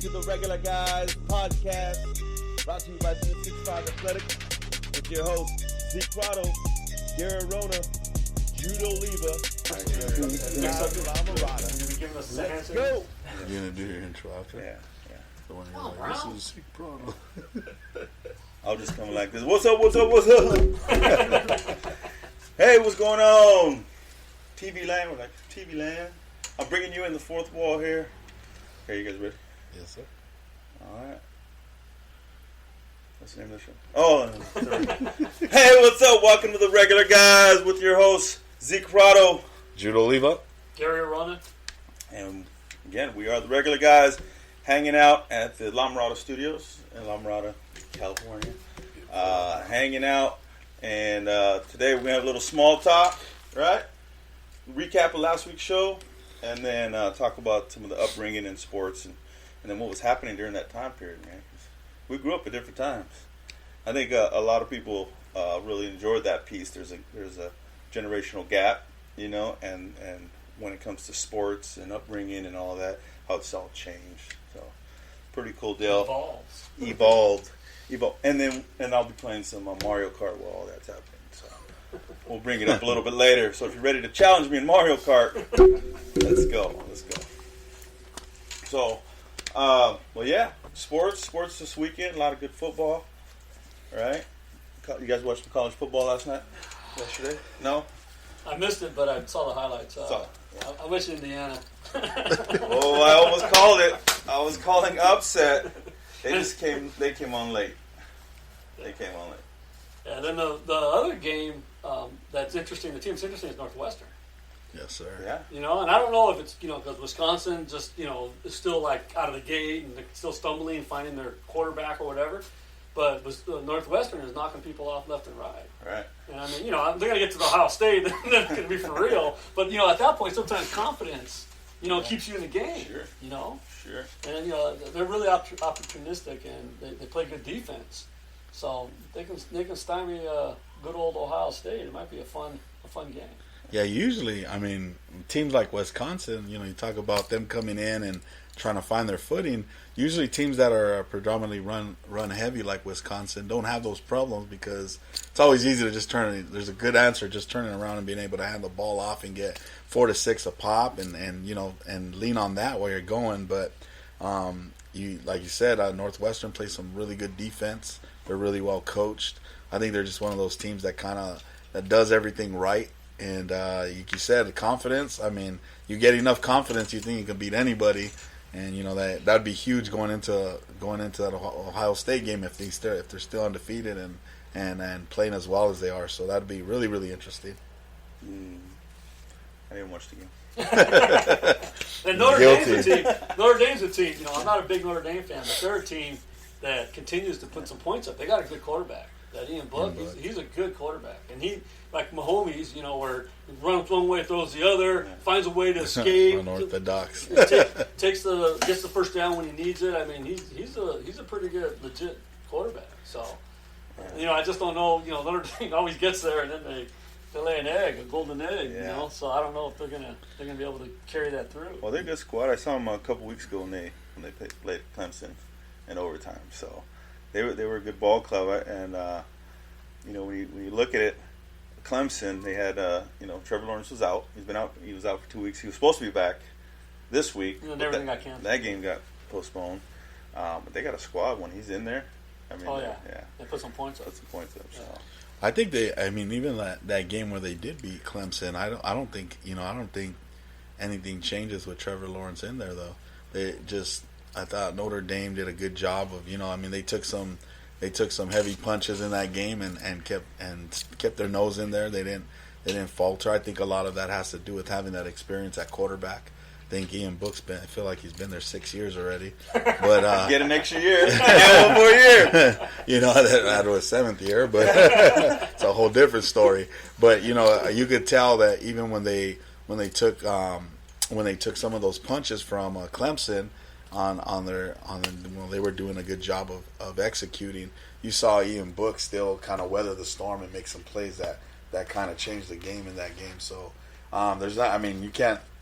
to the Regular Guys podcast, brought to you by 365 Athletics, with your hosts, Zeke Prado, Gary Rona, Jude Oliva, and Let's go! You're going to do your intro after? Yeah. So when you're like, this is Zeke Prado. I'll just come like this. What's up? Hey, what's going on? TV land, we're like, TV land. I'm bringing you in the fourth wall here. Okay, you guys ready? Yes, sir. All right. What's the name of the show? Oh, hey, what's up? Welcome to the Regular Guys with your hosts, Zeke Prado, Jude Oliva, Gary Rona. And again, we are the Regular Guys hanging out at the La Mirada Studios in La Mirada, California. Hanging out. And today we're going to have a little small talk, right? Recap of last week's show. And then talk about some of the upbringing in sports and then what was happening during that time period, man. 'Cause we grew up at different times. I think a lot of people really enjoyed that piece. There's a generational gap, you know, and when it comes to sports and upbringing and all that, how it's all changed. So, pretty cool deal. Evolved. And I'll be playing some Mario Kart while all that's happening. So, we'll bring it up a little bit later. So, if you're ready to challenge me in Mario Kart, let's go. So, well, yeah, sports this weekend. A lot of good football, right? You guys watched the college football yesterday? No? I missed it, but I saw the highlights. I wish Indiana. Oh, I almost called it. I was calling upset. They came on late. Yeah, then the other game that's interesting, the team's interesting, is Northwestern. Yes, sir. Yeah. You know, and I don't know if it's, because Wisconsin just, is still like out of the gate and they're still stumbling, finding their quarterback or whatever. But Northwestern is knocking people off left and right. Right. And I mean, they're going to get to the Ohio State, then it's going to be for real. But, at that point, sometimes confidence, keeps you in the game. Sure. Sure. And, they're really opportunistic and they play good defense. So they can stymie good old Ohio State. It might be a fun game. Yeah, usually, I mean, teams like Wisconsin, you talk about them coming in and trying to find their footing. Usually teams that are predominantly run heavy like Wisconsin don't have those problems because it's always easy to just there's a good answer just turning around and being able to hand the ball off and get 4 to 6 a pop and lean on that while you're going. But like you said, Northwestern plays some really good defense. They're really well coached. I think they're just one of those teams that that does everything right. And like you said, the confidence. I mean, you get enough confidence, you think you can beat anybody, and that'd be huge going into that Ohio State game if they're still undefeated and playing as well as they are. So that'd be really, really interesting. I didn't watch the game. And Notre Dame's a team. I'm not a big Notre Dame fan, but they're a team that continues to put some points up. They got a good quarterback. That Ian Book, he's a good quarterback. And he, like Mahomes, where he runs one way, throws the other, finds a way to escape. Unorthodox. gets the first down when he needs it. I mean, he's a pretty good, legit quarterback. So, I just don't know. Notre Dame always gets there, and then they lay a golden egg. Yeah. So I don't know if they're gonna be able to carry that through. Well, they're a good squad. I saw them a couple weeks ago when they played Clemson in overtime. So. They were a good ball club, and when you look at it, Clemson, they had Trevor Lawrence was out. He was out for 2 weeks. He was supposed to be back this week. And everything got canceled. That game got postponed. But they got a squad when he's in there. I mean, they put some points up. So. I think even that game where they did beat Clemson, I don't think anything changes with Trevor Lawrence in there though. I thought Notre Dame did a good job of, they took some heavy punches in that game and kept their nose in there. They didn't falter. I think a lot of that has to do with having that experience at quarterback. I think Ian Book's I feel like he's been there 6 years already. But get an extra year. Get one more year. That was 7th year, but it's a whole different story. But you could tell that even when they took some of those punches from Clemson. They were doing a good job of executing. You saw Ian Book still kind of weather the storm and make some plays that kind of changed the game in that game. So there's not.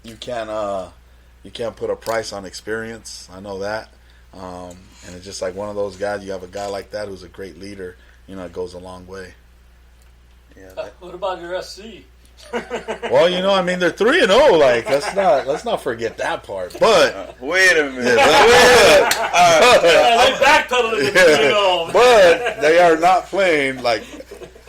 You can't put a price on experience. I know that. And it's just like one of those guys. You have a guy like that who's a great leader. It goes a long way. Yeah. What about your SC? Well, they're 3-0. Like, let's not forget that part. But wait a minute. They backpedaled to 3-0. But they are not playing like.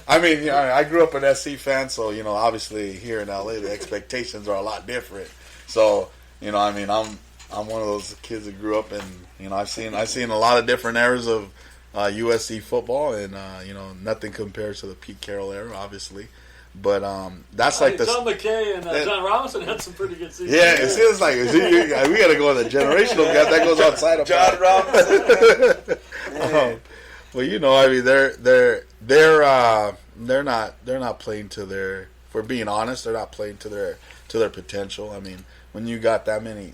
I grew up an SC fan, so obviously here in LA the expectations are a lot different. So I'm one of those kids that grew up and I've seen a lot of different eras of USC football, and nothing compares to the Pete Carroll era, obviously. But that's like John McKay and John Robinson had some pretty good seasons. Yeah, it seems like we got to go on the generational gap that goes outside of John Robinson. they're not playing to their. For being honest, they're not playing to their potential. When you got that many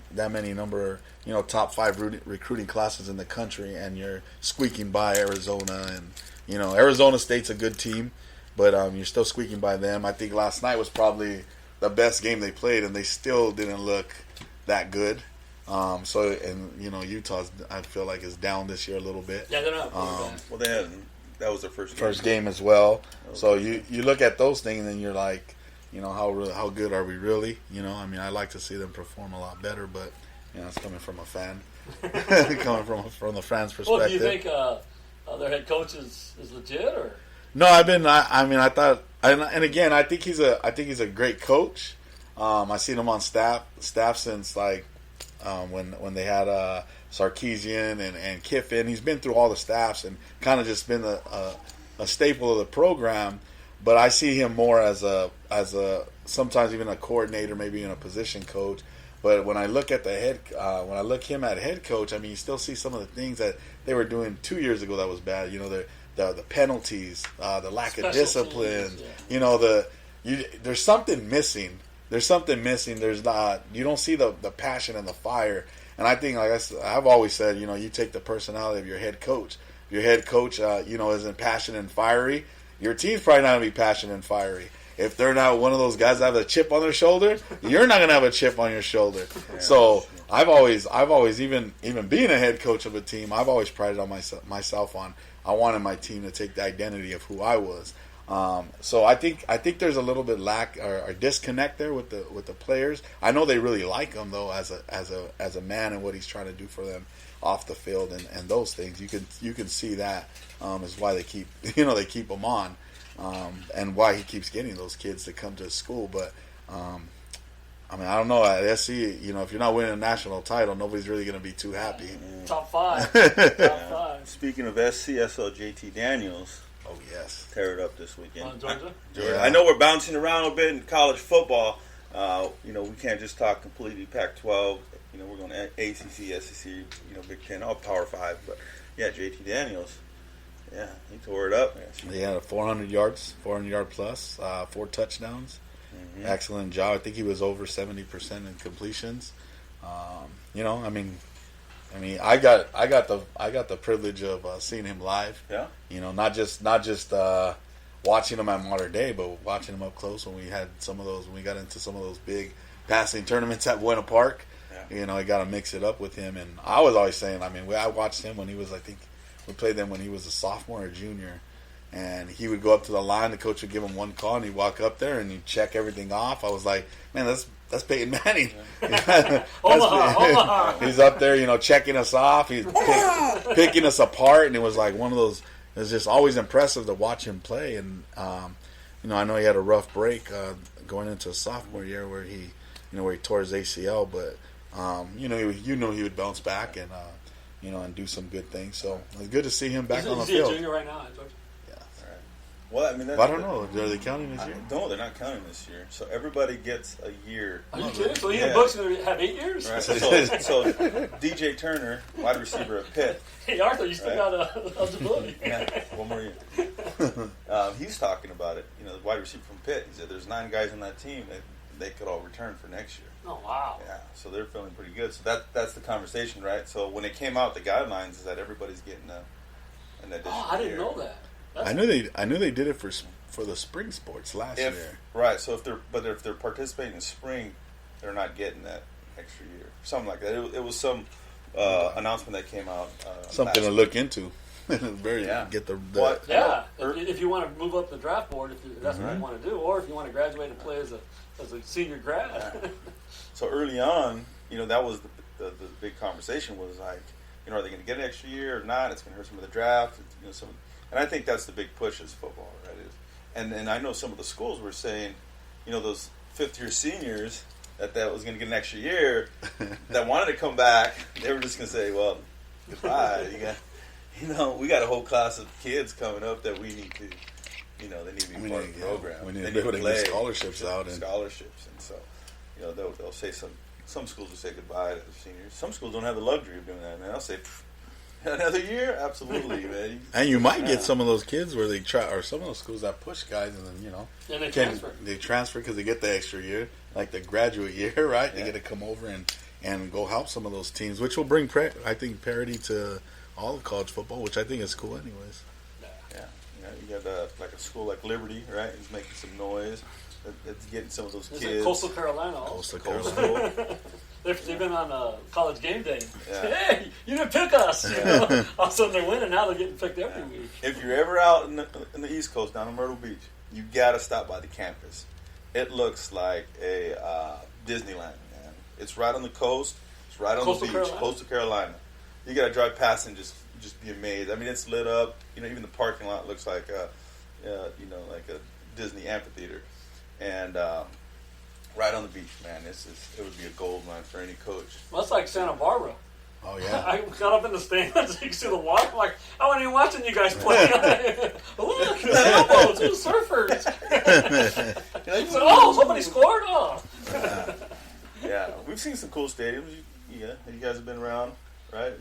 number, top 5 recruiting classes in the country, and you're squeaking by Arizona, and Arizona State's a good team. But you're still squeaking by them. I think last night was probably the best game they played, and they still didn't look that good. Utah's, I feel like, is down this year a little bit. Yeah, they're not. Well, that was their first game as well. So you look at those things, and you're like, how good are we really? I like to see them perform a lot better, but it's coming from a fan, coming from the fan's perspective. Well, do you think their head coach is legit, or? No, I thought, and again, I think he's a great coach. I've seen him on staff since when they had Sarkisian and Kiffin. He's been through all the staffs and kind of just been a staple of the program. But I see him more as a sometimes even a coordinator, maybe even a position coach. But when I look at him at head coach, you still see some of the things that they were doing 2 years ago that was bad. The penalties, the lack Special of discipline. Teams, There's something missing. There's not. You don't see the passion and the fire. And I think, like I've always said, you take the personality of your head coach. If your head coach, isn't passionate and fiery, your team's probably not going to be passionate and fiery. If they're not one of those guys that have a chip on their shoulder, you're not going to have a chip on your shoulder. Yeah, so I've always even being a head coach of a team, I've always prided on myself on. I wanted my team to take the identity of who I was. So I think there's a little bit lack or disconnect there with the players. I know they really like him though as a man and what he's trying to do for them off the field and those things. You can see that is why they keep him on, and why he keeps getting those kids to come to his school. But I don't know, at SC, if you're not winning a national title, nobody's really going to be too happy. Top 5. Top 5. Speaking of SC, I saw JT Daniels. Oh, yes. Tear it up this weekend. Georgia? Yeah. I know we're bouncing around a bit in college football. We can't just talk completely Pac-12. We're going to ACC, SEC, Big Ten, all Power 5. But, yeah, JT Daniels, yeah, he tore it up. He had 400 yards, 400-yard plus, 4 touchdowns. Mm-hmm. Excellent job. I think he was over 70% in completions. I got the privilege of seeing him live. Yeah. Not just watching him at Modern Day, but watching him up close when we got into some of those big passing tournaments at Buena Park. Yeah. I got to mix it up with him, and I was always saying, I watched him when he was, I think we played them when he was a sophomore or junior. And he would go up to the line. The coach would give him one call, and he'd walk up there and he'd check everything off. I was like, man, that's Peyton Manning. Omaha. He's up there, checking us off. He's picking us apart, and it was like one of those. It was just always impressive to watch him play. And I know he had a rough break going into his sophomore year where he tore his ACL, but he would bounce back and and do some good things. So it was good to see him back on the field. He's a junior right now, Georgia. Well, I don't know. Are they counting this year? No, they're not counting this year. So everybody gets a year. Are you kidding? So Ian Book's going to have 8 years? Right. So DJ Turner, wide receiver at Pitt. Hey, Arthur, you still got eligibility. Yeah, one more year. He's talking about it. The wide receiver from Pitt. He said there's 9 guys on that team that they could all return for next year. Oh, wow. Yeah, so they're feeling pretty good. So that's the conversation, right? So when it came out, the guidelines is that everybody's getting an additional year. I didn't know that. I knew they did it for the spring sports last year. Right. So if they're participating in spring, they're not getting that extra year. Something like that. It was some announcement that came out. Something to look into. Get the What? Yeah, if you want to move up the draft board, if that's what Mm-hmm. you want to do, or if you want to graduate and play as a senior grad. So early on, that was the big conversation was like, are they going to get an extra year or not? It's going to hurt some of the draft. And I think that's the big push is football, right? And I know some of the schools were saying, those fifth-year seniors that was going to get an extra year that wanted to come back, they were just going to say, well, goodbye. We got a whole class of kids coming up that we need to, they need to be part of the program. We need to be able to get scholarships out. Scholarships. And so, they'll say some schools will say goodbye to the seniors. Some schools don't have the luxury of doing that, man. They'll say, another year? Absolutely, man. And you might get some of those kids where they try, or some of those schools that push guys, and then And they transfer. They transfer because they get the extra year, like the graduate year, right? Yeah. They get to come over and go help some of those teams, which will bring, I think, parity to all of college football, which I think is cool, anyways. Yeah. You got like a school like Liberty, right? It's making some noise. It's getting some of those Is kids. it Coastal Carolina? Coastal Coastal. Carolina. They've been on College Game Day. Yeah. Hey, you didn't pick us. All of a sudden they're winning. Now they're getting picked every week. If you're ever out in the East Coast, down in Myrtle Beach, you got to stop by the campus. It looks like a Disneyland, man. It's right on the coast. It's right on Coastal the beach, Carolina? Coastal Carolina. You got to drive past and just be amazed. I mean, it's lit up. Even the parking lot looks like like a Disney amphitheater, and right on the beach, man. It would be a gold mine for any coach. Well, that's like Santa Barbara. Oh, yeah. I got up in the stands. You can see the water. I'm like, I wasn't even watching you guys play. Look, sailboats, the surfers. Oh, somebody scored. Oh. Yeah, we've seen some cool stadiums. You guys have been around, right?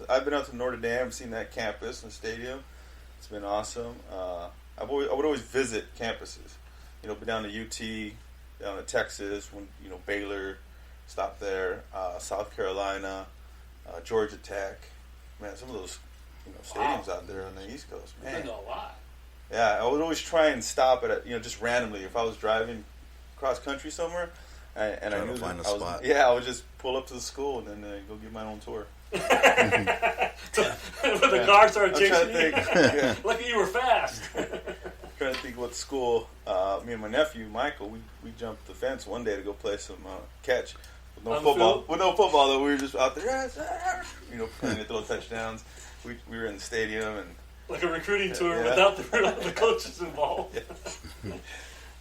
I've been out to Notre Dame, seen that campus and stadium. It's been awesome. I would always visit campuses. Been down to UT, down to Texas, when Baylor, stopped there. South Carolina, Georgia Tech. Man, some of those stadiums out there on the East Coast. I've Man, been to a lot. yeah, I would always try and stop at just randomly if I was driving cross country somewhere. And I Trying knew to find that a I was, spot. Yeah, I would just pull up to the school and then go get my own tour. When the guards started I'm chasing trying to you. think. Yeah, Lucky you were fast. trying to think what school. Me and my nephew Michael, we jumped the fence one day to go play some catch with no On the football. field? With no football though, we were just out there, playing to throw touchdowns. We were in the stadium and Like a recruiting tour Yeah. without the coaches involved. That's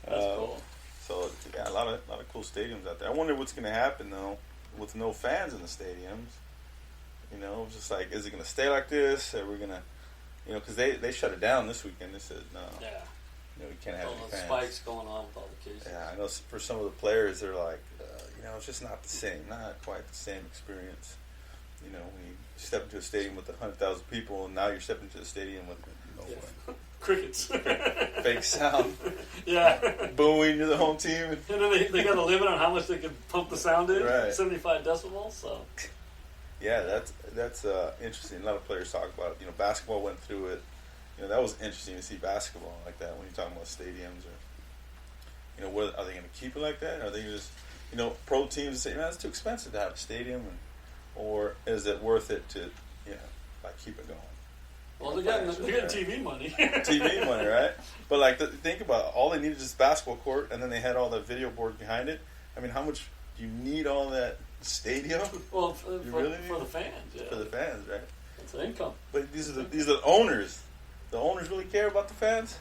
cool. so yeah, a lot of cool stadiums out there. I wonder what's going to happen though with no fans in the stadiums. Just like, is it going to stay like this? Are we going to, because they shut it down this weekend. They said no, Yeah. we can't have All any the fans. spikes going on with all the cases. Yeah, I know for some of the players, they're like, it's just not the same, not quite the same experience. When you step into a stadium with 100,000 people, and now you're stepping into a stadium with Yeah. Crickets. fake sound, Yeah. booing to the home team. And then they got a limit on how much they can pump the sound in, Right. 75 decibels. So Yeah, that's interesting. A lot of players talk about it. Basketball went through it. That was interesting to see basketball like that when you're talking about stadiums or, what are they going to keep it like that? Are they just, pro teams say, man, it's too expensive to have a stadium, or is it worth it to, keep it going? well, they're getting TV money. TV money, right? But think about it. All they needed is just basketball court, and then they had all that video board behind it. I mean, how much do you need all that stadium Well, for really the fans, yeah. for the fans, right? It's an income. But these are the owners. The owners really care about the fans.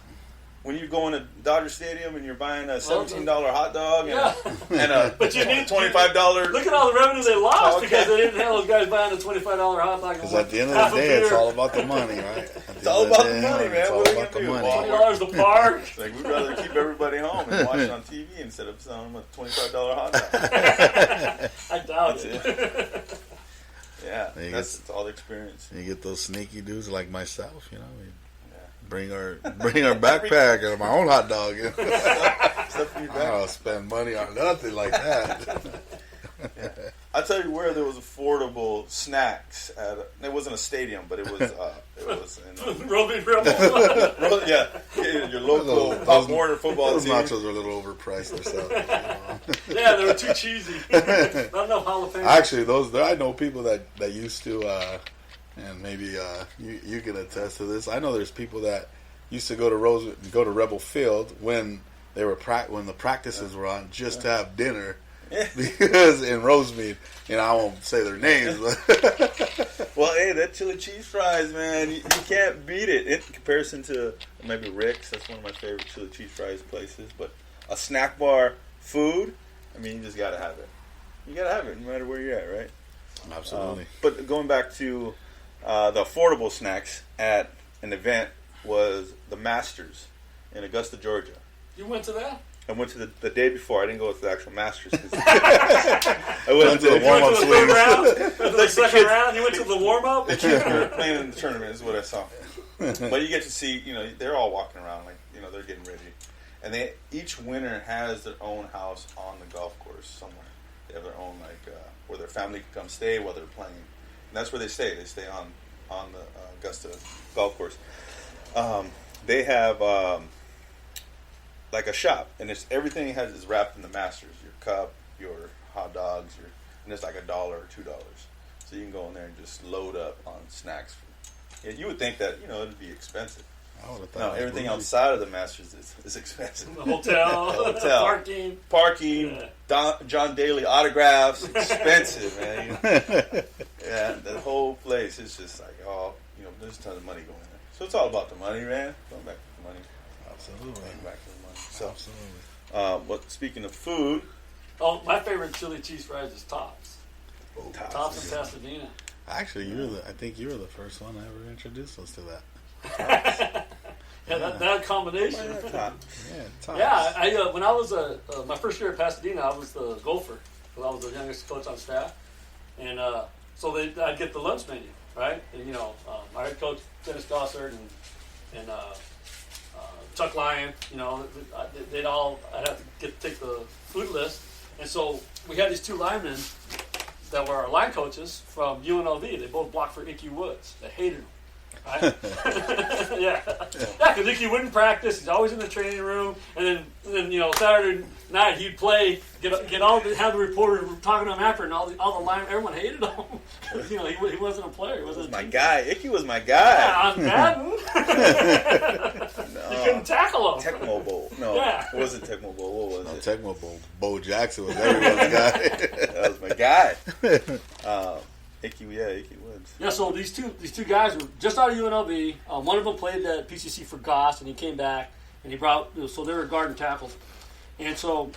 When you go into Dodger Stadium and you're buying a $17 hot dog and a But you need $25. Look at all the revenue they lost Okay. because they didn't have those guys buying the $25 hot dog. Because at the end of the day, it's all about the money, right? It's all about the money, man. It's all What are you about the gonna do? money. Well, $20 the park. It's like we'd rather keep everybody home and watch it on TV instead of selling them a $25 hot dog. I doubt it. Yeah, You that's all the experience. You get those sneaky dudes like myself, we Yeah. bring our backpack and my own hot dog. Stuff in your I back. don't spend money on nothing like that. I'll tell you where there was affordable snacks at. It wasn't a stadium, but it was in Roman Rebel. yeah, your local Pop Warner football Those team. nachos are a little overpriced themselves. Yeah, they were too cheesy. Not enough jalapenos. Actually, I know people that used to, and maybe you can attest to this. I know there's people that used to go to Rebel Field when they were when the practices were on just to have dinner. Because in Rosemead, I won't say their names, but well, hey, that chili cheese fries, man, you can't beat it in comparison to maybe Rick's. That's one of my favorite chili cheese fries places. But a snack bar food, I mean, you just gotta have it. You gotta have it no matter where you're at, right? Absolutely. But going back to the affordable snacks at an event was the Masters in Augusta, Georgia. You went to that? I went to the day before. I didn't go to the actual Masters. I went to the warm-up swing. You went to the third round? The second round? You went to the warm-up? The kids were playing in the tournament is what I saw. But you get to see, they're all walking around like, they're getting ready. And each winner has their own house on the golf course somewhere. They have their own, where their family can come stay while they're playing. And that's where they stay. They stay on the Augusta golf course. They have... like a shop, and everything is wrapped in the Masters. Your cup, your hot dogs, and it's like $1 or $2. So you can go in there and just load up on snacks. You would think that it'd be expensive. I would have thought. No, everything outside of the Masters is expensive. The hotel, parking, John Daly autographs, expensive, man. Yeah, the whole place is just like there's tons of money going there. So it's all about the money, man. Going back to the money. Absolutely. Going back to the money. So, Absolutely. But speaking of food, my favorite chili cheese fries is Tops. Tops in Pasadena. Actually, I think you were the first one that ever introduced us to that. That combination. Tops. Yeah, I when I was my first year at Pasadena, I was the gopher because I was the youngest coach on staff, and so I'd get the lunch menu, right? And my head coach Dennis Gossard and Chuck Lyon, I'd have to take the food list. And so we had these two linemen that were our line coaches from UNLV. They both blocked for Icky Woods. They hated him. Right? Yeah, because Icky wouldn't practice. He's always in the training room. And then Saturday night he'd play, have the reporter talking to him after, and all the linemen, everyone hated him. He wasn't a player. He wasn't my guy. Icky was my guy. Yeah, on Madden. You couldn't tackle him. Tecmo Bowl. No, It wasn't Tecmo Bowl. What was it? Tecmo Bowl. Bo Jackson was everyone's guy. That was my guy. Icky Woods. Yeah, so these two guys were just out of UNLV. One of them played at PCC for Goss, and he came back, and he brought, so they were guard and tackles. And so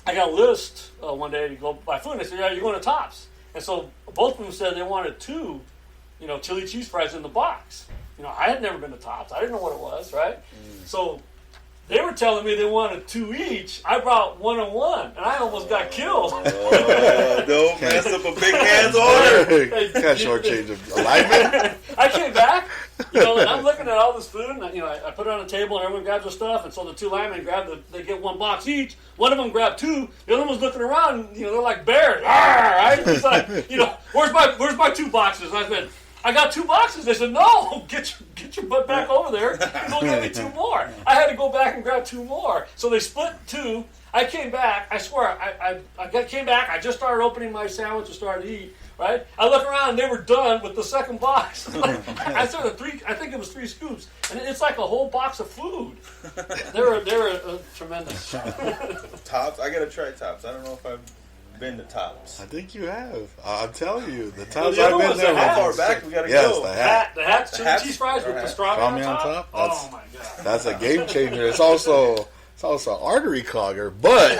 I got a list one day to go buy food, and I said, you're going to Tops. And so both of them said they wanted 2, chili cheese fries in the box. I had never been to Tops. I didn't know what it was, right? So they were telling me they wanted 2 each. I brought 1 and 1, and I almost got killed. Don't mess up a big man's order. Can't shortchange a lineman. I came back, and I'm looking at all this food, and I put it on the table, and everyone grabs their stuff, and so the 2 linemen they get 1 box each. One of them grabbed 2. The other one's looking around, and they're like bears. Right? It's like, where's my 2 boxes? And I said, I got 2 boxes. They said, no, get your butt back over there and go get me 2 more. I had to go back and grab 2 more. So they split 2. I came back. I swear, I came back. I just started opening my sandwich and started to eat. Right? I look around and they were done with the second box. I started 3. I think it was 3 scoops, and it's like a whole box of food. They were tremendous. Tops. I gotta try Tops. I don't know if I've been to Tops. I think you have. I'm telling you, the Tops the I've other been one's there. the How hats. far back we gotta Yes, go? the hat. The hats, chili hats? cheese fries with Alright. pastrami Pastrami on on top. top? Oh my god. That's a game changer. It's also an artery clogger, but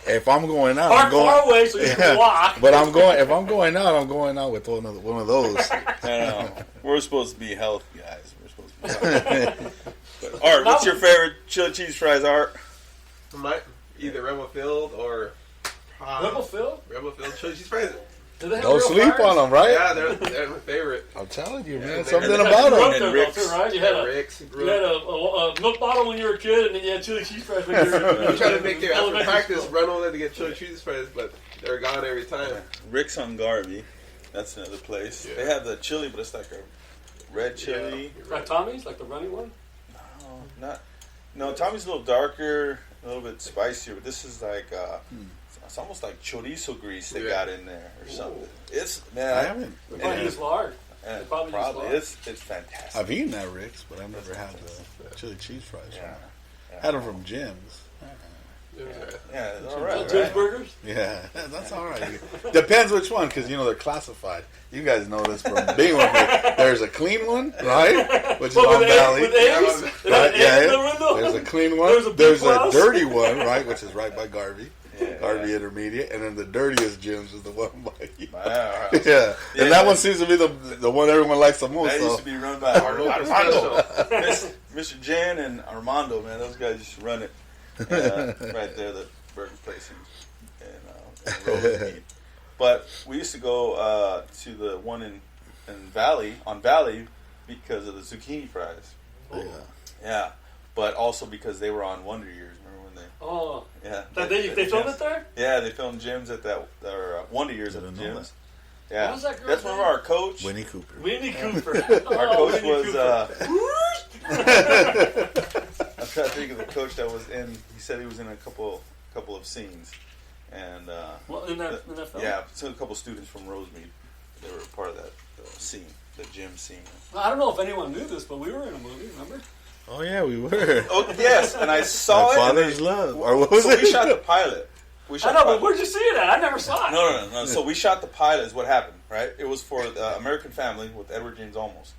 if I'm going out, Park I'm going far away so you can walk. But if I'm going out, I'm going out with one of those. I know. We're supposed to be healthy guys. We're supposed to be healthy. But, Art, what's your favorite chili cheese fries, Art? Either Rebel Field or Rebel Field? Rebel Field chili cheese fries. Do they have Don't real sleep fires? on them, right? Yeah, they're my favorite. I'm telling you, man. they're- Something they're- about You grew up them. there, Rick's. though, too, right? You had a Rick's. you had a milk bottle when you were a kid, and then you had chili cheese fries when you were I'm trying to make their after elementary practice school. run over to get chili cheese fries, but they're gone every time. Rick's on Garvey. That's another place. Yeah. They have the chili, but it's like a red chili. Like Tommy's, like the running one. No, Tommy's a little darker, a little bit spicier, but this is like it's almost like chorizo grease they Yeah. got in there or something. It's I man, haven't. They probably use lard. yeah, They probably use probably lard. it's fantastic. I've eaten at Rick's, but I've never had the chili cheese fries. Yeah, Had them from Jim's. yeah, it's all Oh, right. Jim's Right? Burgers. Yeah, that's all right. Depends which one, because they're classified. You guys know this from being with me. There's a clean one, right, which is What, on with Valley. eggs? They had Right, eggs yeah, in the window? there's a clean one. There's a big There's a house. dirty one, right, which is right by Garvey. Yeah, Garvey yeah. Intermediate, and then the dirtiest Jim's is the one by you. Wow. Yeah, and that one seems to be the one everyone likes the most. That So. used to be run by Local Armando. special. Mr. Jan and Armando, man, those guys used to run it right there, the burger place in Rosemead. But we used to go to the one in Valley, on Valley, because of the zucchini fries. Yeah. Yeah, but also because they were on Wonder Years. Remember when they? Oh, Yeah, they filmed it there. Yeah, they filmed gyms at that or Wonder Years at the Didn't know gyms. Yeah, What was that girl's that's one of name? our coach. Winnie Cooper. Winnie Cooper. Our Oh, coach Winnie was. Cooper. I'm trying to think of the coach that was in. He said he was in a couple of scenes, and Well, in that film. yeah, so a couple students from Rosemead, they were part of that scene, the gym scene. I don't know if anyone knew this, but we were in a movie. Remember? Oh yeah, we were. Oh yes, and I saw My it. and Father's they- Love. Or what was so it? we shot the pilot. We I shot know, the but pilot. where'd you see it at? I never saw it. No. So we shot the pilot. Is what happened, right? It was for the American Family with Edward James Olmos.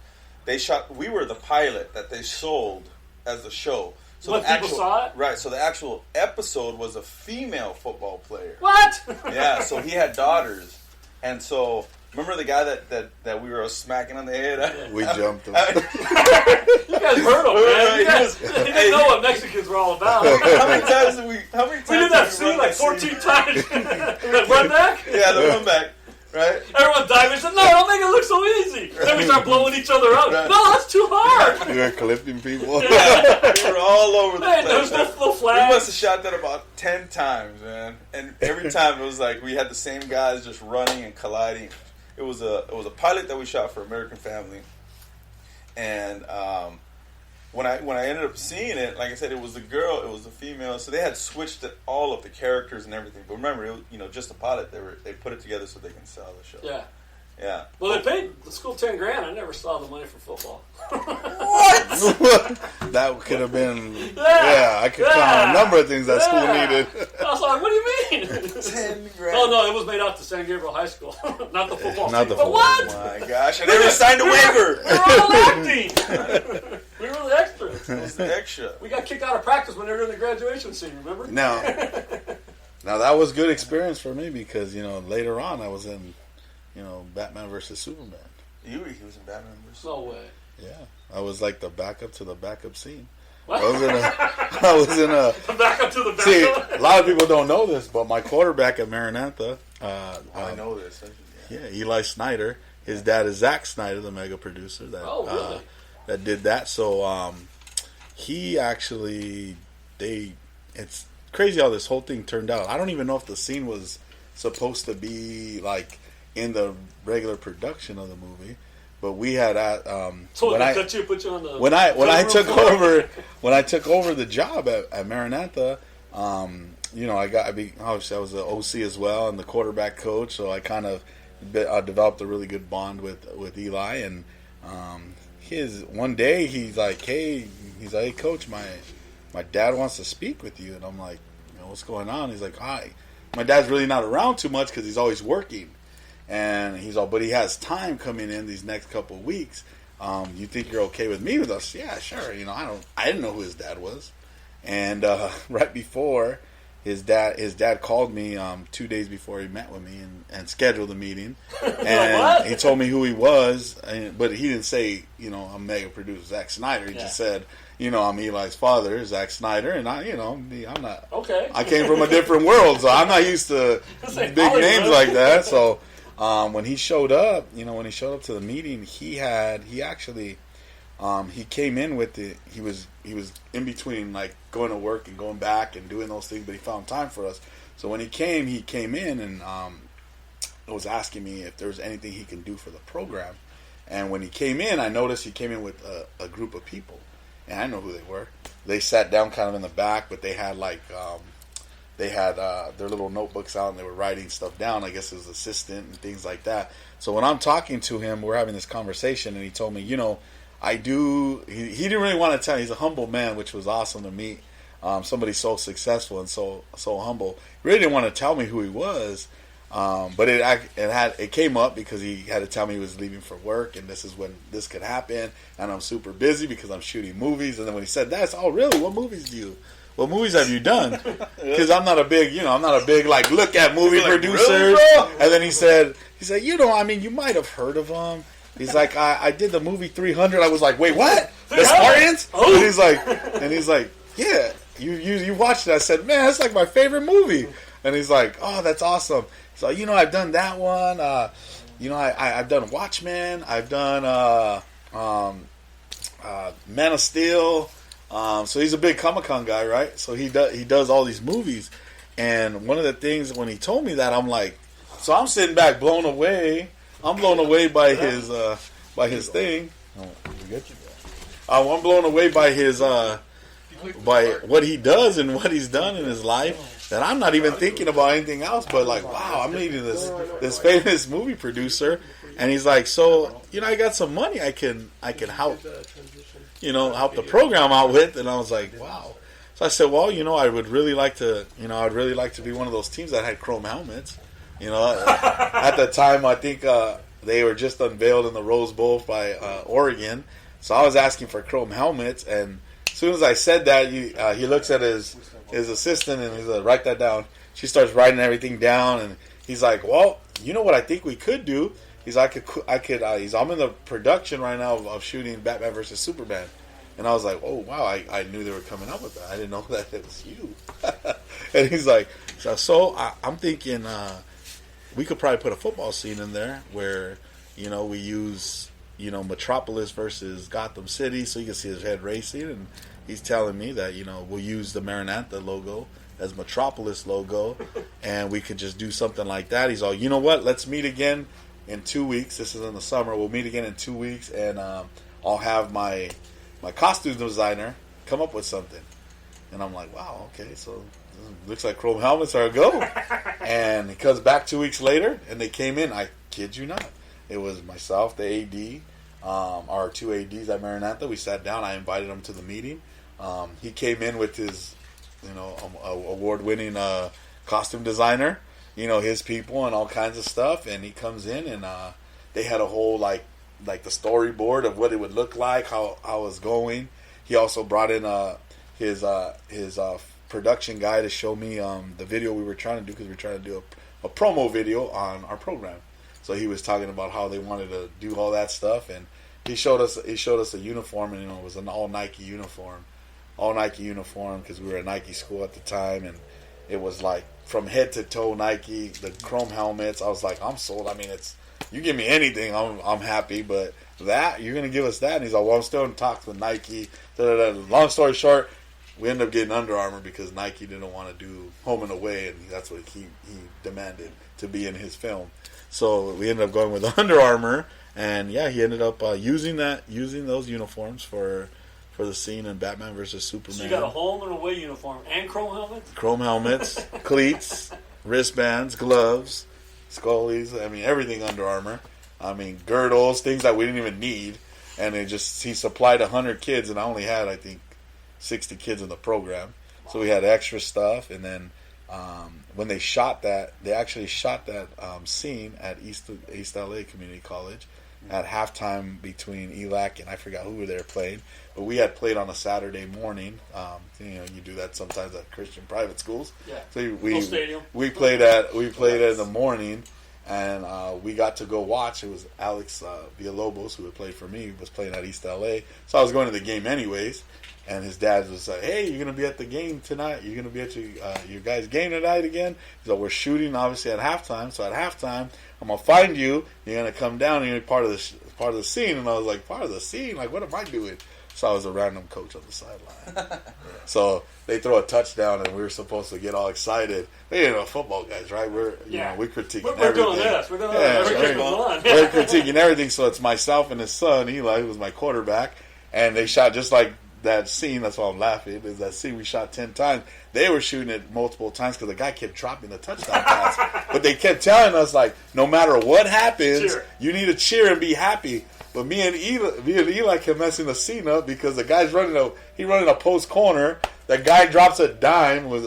They shot. We were the pilot that they sold as the show. So What, the people actual, saw it? Right. So the actual episode was a female football player. What? Yeah. So he had daughters, and so remember the guy that we were smacking on the head. We jumped him. You guys heard him, man. You He guys was- you didn't know what Mexicans were all about. How many times did we? How many times We did that did scene run like that scene? 14 times. That run back? Yeah, the run back. Right. Everyone died. We said, no, don't make it look so easy. Then we start blowing each other up. Right. No, that's too hard. We were clipping people. We were all over the Hey, place. there's no full We flag. must have shot that about 10 times, man. And every time it was like we had the same guys just running and colliding. It was a pilot that we shot for American Family. And when I ended up seeing it, like I said, it was a girl, it was a female. So they had switched all of the characters and everything. But remember, it was, just a pilot. They put it together so they can sell the show. Yeah. Yeah. Well, they paid the school $10,000. I never saw the money for football. That could have been. Yeah. I could count a number of things that school Yeah. needed. I was like, what do you mean? 10 grand. Oh, no, it was made out to San Gabriel High School. Not the football Not team. the But football. what? Oh my gosh! I never signed a waiver. We were all acting. We were the extras. It was the extra. We got kicked out of practice when they were doing the graduation scene, remember? Now that was good experience for me because later on I was in Batman versus Superman. He was in Batman vs. No way. Yeah, I was like the backup to the backup scene. What? I was in a. Back up to the back. See, a lot of people don't know this, but my quarterback at Maranatha, I know this. yeah, Eli Snyder. His dad is Zack Snyder, the mega producer that did that. So he actually it's crazy how this whole thing turned out. I don't even know if the scene was supposed to be like in the regular production of the movie, but we had So when they I put you on the when I took film room floor? over the job at Maranatha, obviously I was the OC as well and the quarterback coach, so I kind of developed a really good bond with Eli. And one day he's like, hey, coach, my dad wants to speak with you. And I'm like, what's going on? He's like, hi. My dad's really not around too much because he's always working. And he's all, but he has time coming in these next couple of weeks. You think you're okay with me with us? Yeah, sure. I didn't know who his dad was. And right before his dad called me 2 days before he met with me and scheduled a meeting. And What? he told me who he was, but he didn't say, I'm mega producer Zack Snyder. He just said, I'm Eli's father, Zack Snyder, and I'm not. Okay. I came from a different world, so I'm not used to It's like big Hollywood. names like that. So when he showed up, when he showed up to the meeting, he actually, he came in with it. He was in between like going to work and going back and doing those things, but he found time for us. So when he came in and was asking me if there was anything he can do for the program. And when he came in, I noticed he came in with a group of people, and I know who they were. They sat down kind of in the back, but they had like their little notebooks out and they were writing stuff down. I guess his assistant and things like that. So when I'm talking to him, we're having this conversation, and he told me, I do. He didn't really want to tell. He's a humble man, which was awesome to meet. Somebody so successful and so humble. He really didn't want to tell me who he was, but it came up because he had to tell me he was leaving for work, and this is when this could happen. And I'm super busy because I'm shooting movies. And then when he said that, oh really? What movies have you done? Because I'm not a big like look at movie producers. Really, and then he said, you might have heard of them. He's like, I did the movie 300. I was like, wait, what? The Spartans? Oh. And he's like, yeah, you watched it. I said, man, that's like my favorite movie. And he's like, oh, that's awesome. So I've done that one. I've done Watchmen. I've done Man of Steel. So he's a big Comic-Con guy, right? So he does all these movies. And one of the things when he told me that, I'm like, so I'm sitting back blown away. I'm blown away by his thing. I'm blown away by his by what he does and what he's done in his life. That I'm not even thinking about anything else. But like, wow, I'm meeting this famous movie producer, and he's like, so I got some money I can help help the program out with. And I was like, wow. So I said, well, I would really like to be one of those teams that had chrome helmets. At the time, I think they were just unveiled in the Rose Bowl by Oregon. So I was asking for chrome helmets, and as soon as I said that, he looks at his assistant and he's like, write that down. She starts writing everything down, and he's like, well, what I think we could do is I'm in the production right now of shooting Batman versus Superman. And I was like, oh, wow, I knew they were coming up with that. I didn't know that it was you. And he's like, so I'm thinking we could probably put a football scene in there where, we use, Metropolis versus Gotham City, so you can see his head racing. And he's telling me that, we'll use the Maranatha logo as Metropolis logo, and we could just do something like that. He's all, you know what, let's meet again in 2 weeks. This is in the summer. We'll meet again in 2 weeks, and I'll have my costume designer come up with something. And I'm like, wow, okay, so looks like chrome helmets are a go. And he comes back 2 weeks later, and they came in. I kid you not. It was myself, the AD, our two ADs at Maranatha. We sat down. I invited him to the meeting. He came in with his, award-winning costume designer, his people and all kinds of stuff. And he comes in, and they had a whole, like the storyboard of what it would look like, how it was going. He also brought in his production guy to show me the video we were trying to do, because we were trying to do a promo video on our program. So he was talking about how they wanted to do all that stuff, and he showed us a uniform, and it was an all Nike uniform because we were a Nike school at the time, and it was like from head to toe Nike, the chrome helmets. I was like, I'm sold. I mean, you give me anything, I'm happy, but that you're gonna give us that? And he's like, well, I'm still in talks with Nike. Long story short, we ended up getting Under Armour because Nike didn't want to do home and away, and that's what he demanded to be in his film. So we ended up going with Under Armour, and yeah, he ended up using those uniforms for the scene in Batman versus Superman. So you got a home and away uniform and chrome helmets? Chrome helmets, cleats, wristbands, gloves, scullies. I mean, everything Under Armour. I mean, girdles, things that we didn't even need. And he supplied 100 kids, and I only had, I think, 60 kids in the program. So we had extra stuff. And then when they shot that, they actually shot that scene at East LA Community College at halftime between ELAC and I forgot who they were playing. But we had played on a Saturday morning. You do that sometimes at Christian private schools. Yeah. So we played in the morning, and we got to go watch. It was Alex Villalobos, who had played for me, was playing at East LA. So I was going to the game anyways. And his dad was like, "Hey, you're gonna be at the game tonight. You're gonna be at your guys' game tonight again." So we're shooting obviously at halftime. So at halftime, I'm gonna find you. You're gonna come down and you're part of the scene. And I was like, "Part of the scene? Like, what am I doing?" So I was a random coach on the sideline. So they throw a touchdown, and we were supposed to get all excited. They football guys, right? We're critiquing We're everything. doing this. We're doing that. We're critiquing everything. So it's myself and his son Eli, who was my quarterback, and they shot just like that scene. That's why I'm laughing. Is that scene we shot 10 times? They were shooting it multiple times because the guy kept dropping the touchdown pass. But they kept telling us, like, no matter what happens, you need to cheer and be happy. But me and Eli kept messing the scene up because the guy's running a post corner. The guy drops a dime with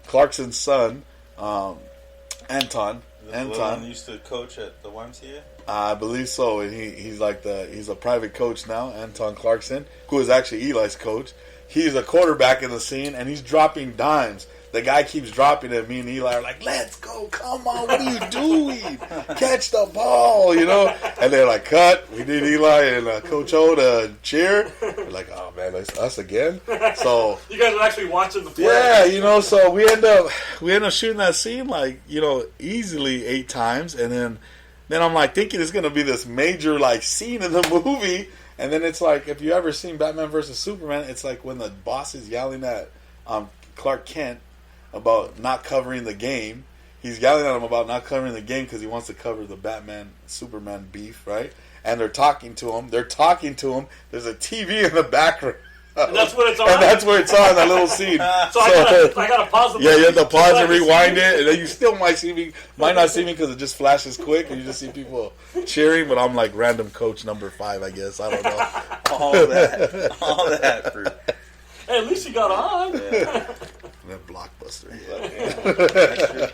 Clarkson's son, Anton. Anton used to coach at the YMCA. I believe so, and he's a private coach now, Anton Clarkson, who is actually Eli's coach. He's a quarterback in the scene, and he's dropping dimes. The guy keeps dropping it. Me and Eli are like, "Let's go! Come on! What are you doing? Catch the ball!" And they're like, "Cut!" We need Eli and Coach O to cheer. We're like, "Oh man, it's us again." So you guys are actually watching the play. Yeah, so we end up shooting that scene like easily 8 times, and then I'm like thinking it's gonna be this major like scene in the movie, and then it's like if you ever seen Batman vs Superman, it's like when the boss is yelling at Clark Kent about not covering the game. He's yelling at him about not covering the game because he wants to cover the Batman Superman beef, right? And they're talking to him. There's a TV in the background. And that's what it's on. And that's where it's on, that little scene. So I gotta pause the you have to pause and rewind it, and then you still might not see me because it just flashes quick, and you just see people cheering. But I'm like random coach number 5, I guess. I don't know. all that for. Hey, at least you got on. Yeah. That blockbuster. Yeah.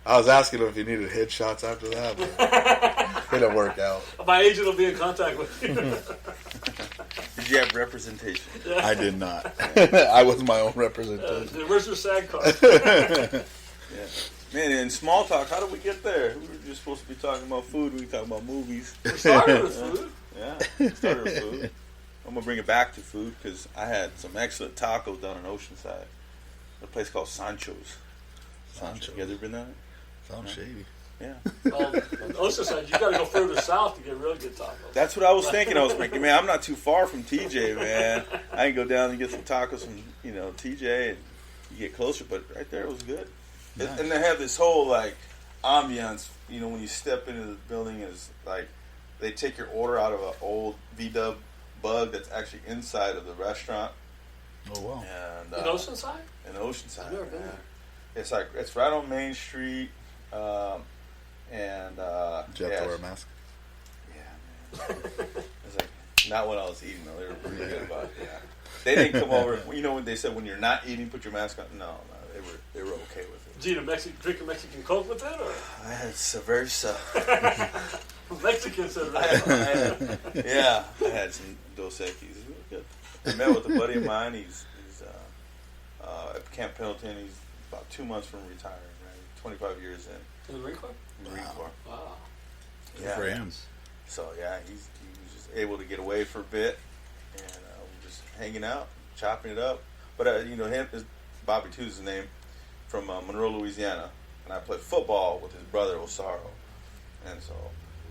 I was asking him if he needed headshots after that, but it didn't work out. My agent will be in contact with you. Did you have representation? I did not. I was my own representation. Where's your SAG card? Yeah. Man, in small talk, how did we get there? We were just supposed to be talking about food. We were talking about movies. We started with food. Yeah, started with food. I'm going to bring it back to food because I had some excellent tacos down in Oceanside. A place called Sancho's. You guys ever been there? Sounds shady. Yeah. On Oceanside, you got to go further south to get really good tacos. That's what I was thinking. I was thinking, man, I'm not too far from TJ, man. I can go down and get some tacos from, TJ and you get closer. But right there, it was good. Nice. And they have this whole, like, ambiance, when you step into the building, is like they take your order out of an old V-Dub bug that's actually inside of the restaurant. Oh, wow. And, in Oceanside? In Oceanside. I've never been there. It's right on Main Street. Did you have to wear a mask? Yeah, man. It's like not what I was eating though. They were pretty good about it. Yeah. They didn't come over. When they said when you're not eating, put your mask on. No, they were okay with it. Did you drink a Mexican Coke with that, or? I had Cerveza. Mexican Cerveza. I had some Dos Equis. It was really good. I met with a buddy of mine. He's at Camp Pendleton. He's about 2 months from retiring. Right? 25 years in. In the Marine Corps? Marine Corps. Wow. Good for him. So yeah, he was just able to get away for a bit, and we're just hanging out, chopping it up. But Bobby too is his name, from Monroe, Louisiana, and I played football with his brother Osaro, and so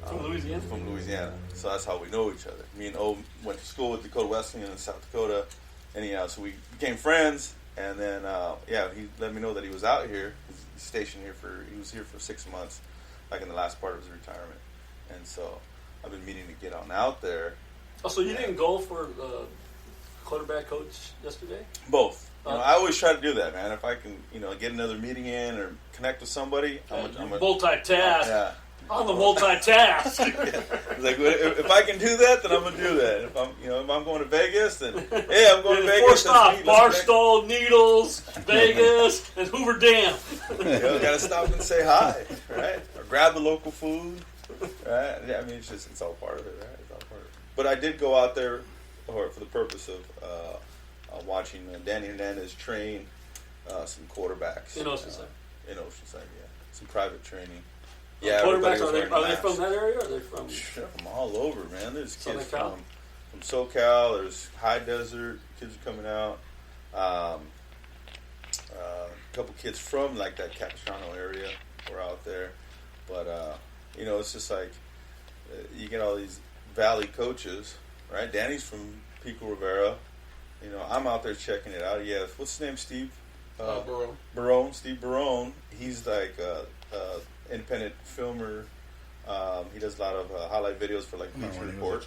from Louisiana. From Louisiana, so that's how we know each other. Me and O went to school with Dakota Wesleyan in South Dakota. Anyhow, so we became friends, and then he let me know that he was out here. He's stationed here he was here for 6 months, like in the last part of his retirement, and so I've been meaning to get on out there. Oh, so you didn't go for the quarterback coach yesterday? Both. I always try to do that, man. If I can, get another meeting in or connect with somebody, I'm multitask. Yeah. On the multitask. It's like if I can do that, then I'm gonna do that. If I'm going to Vegas, then I'm going to Vegas. 4 stops: Barstow, Needles, Vegas, and Hoover Dam. Gotta stop and say hi, right? Or grab the local food, right? Yeah, I mean, it's all part of it, right? It's all part of it. But I did go out there for the purpose of watching Danny Hernandez train some quarterbacks in Oceanside. Some private training. Yeah, quarterbacks, are they from that area, or are they from? Sure, from all over, man. There's kids from SoCal. There's High Desert kids are coming out. A couple kids from like that Capistrano area were out there, but you know, it's just like you get all these Valley coaches, right? Danny's from Pico Rivera. You know, I'm out there checking it out. Yeah, what's his name? Steve Barone. Steve Barone. He's like independent filmer. He does a lot of highlight videos for like Bleacher Report.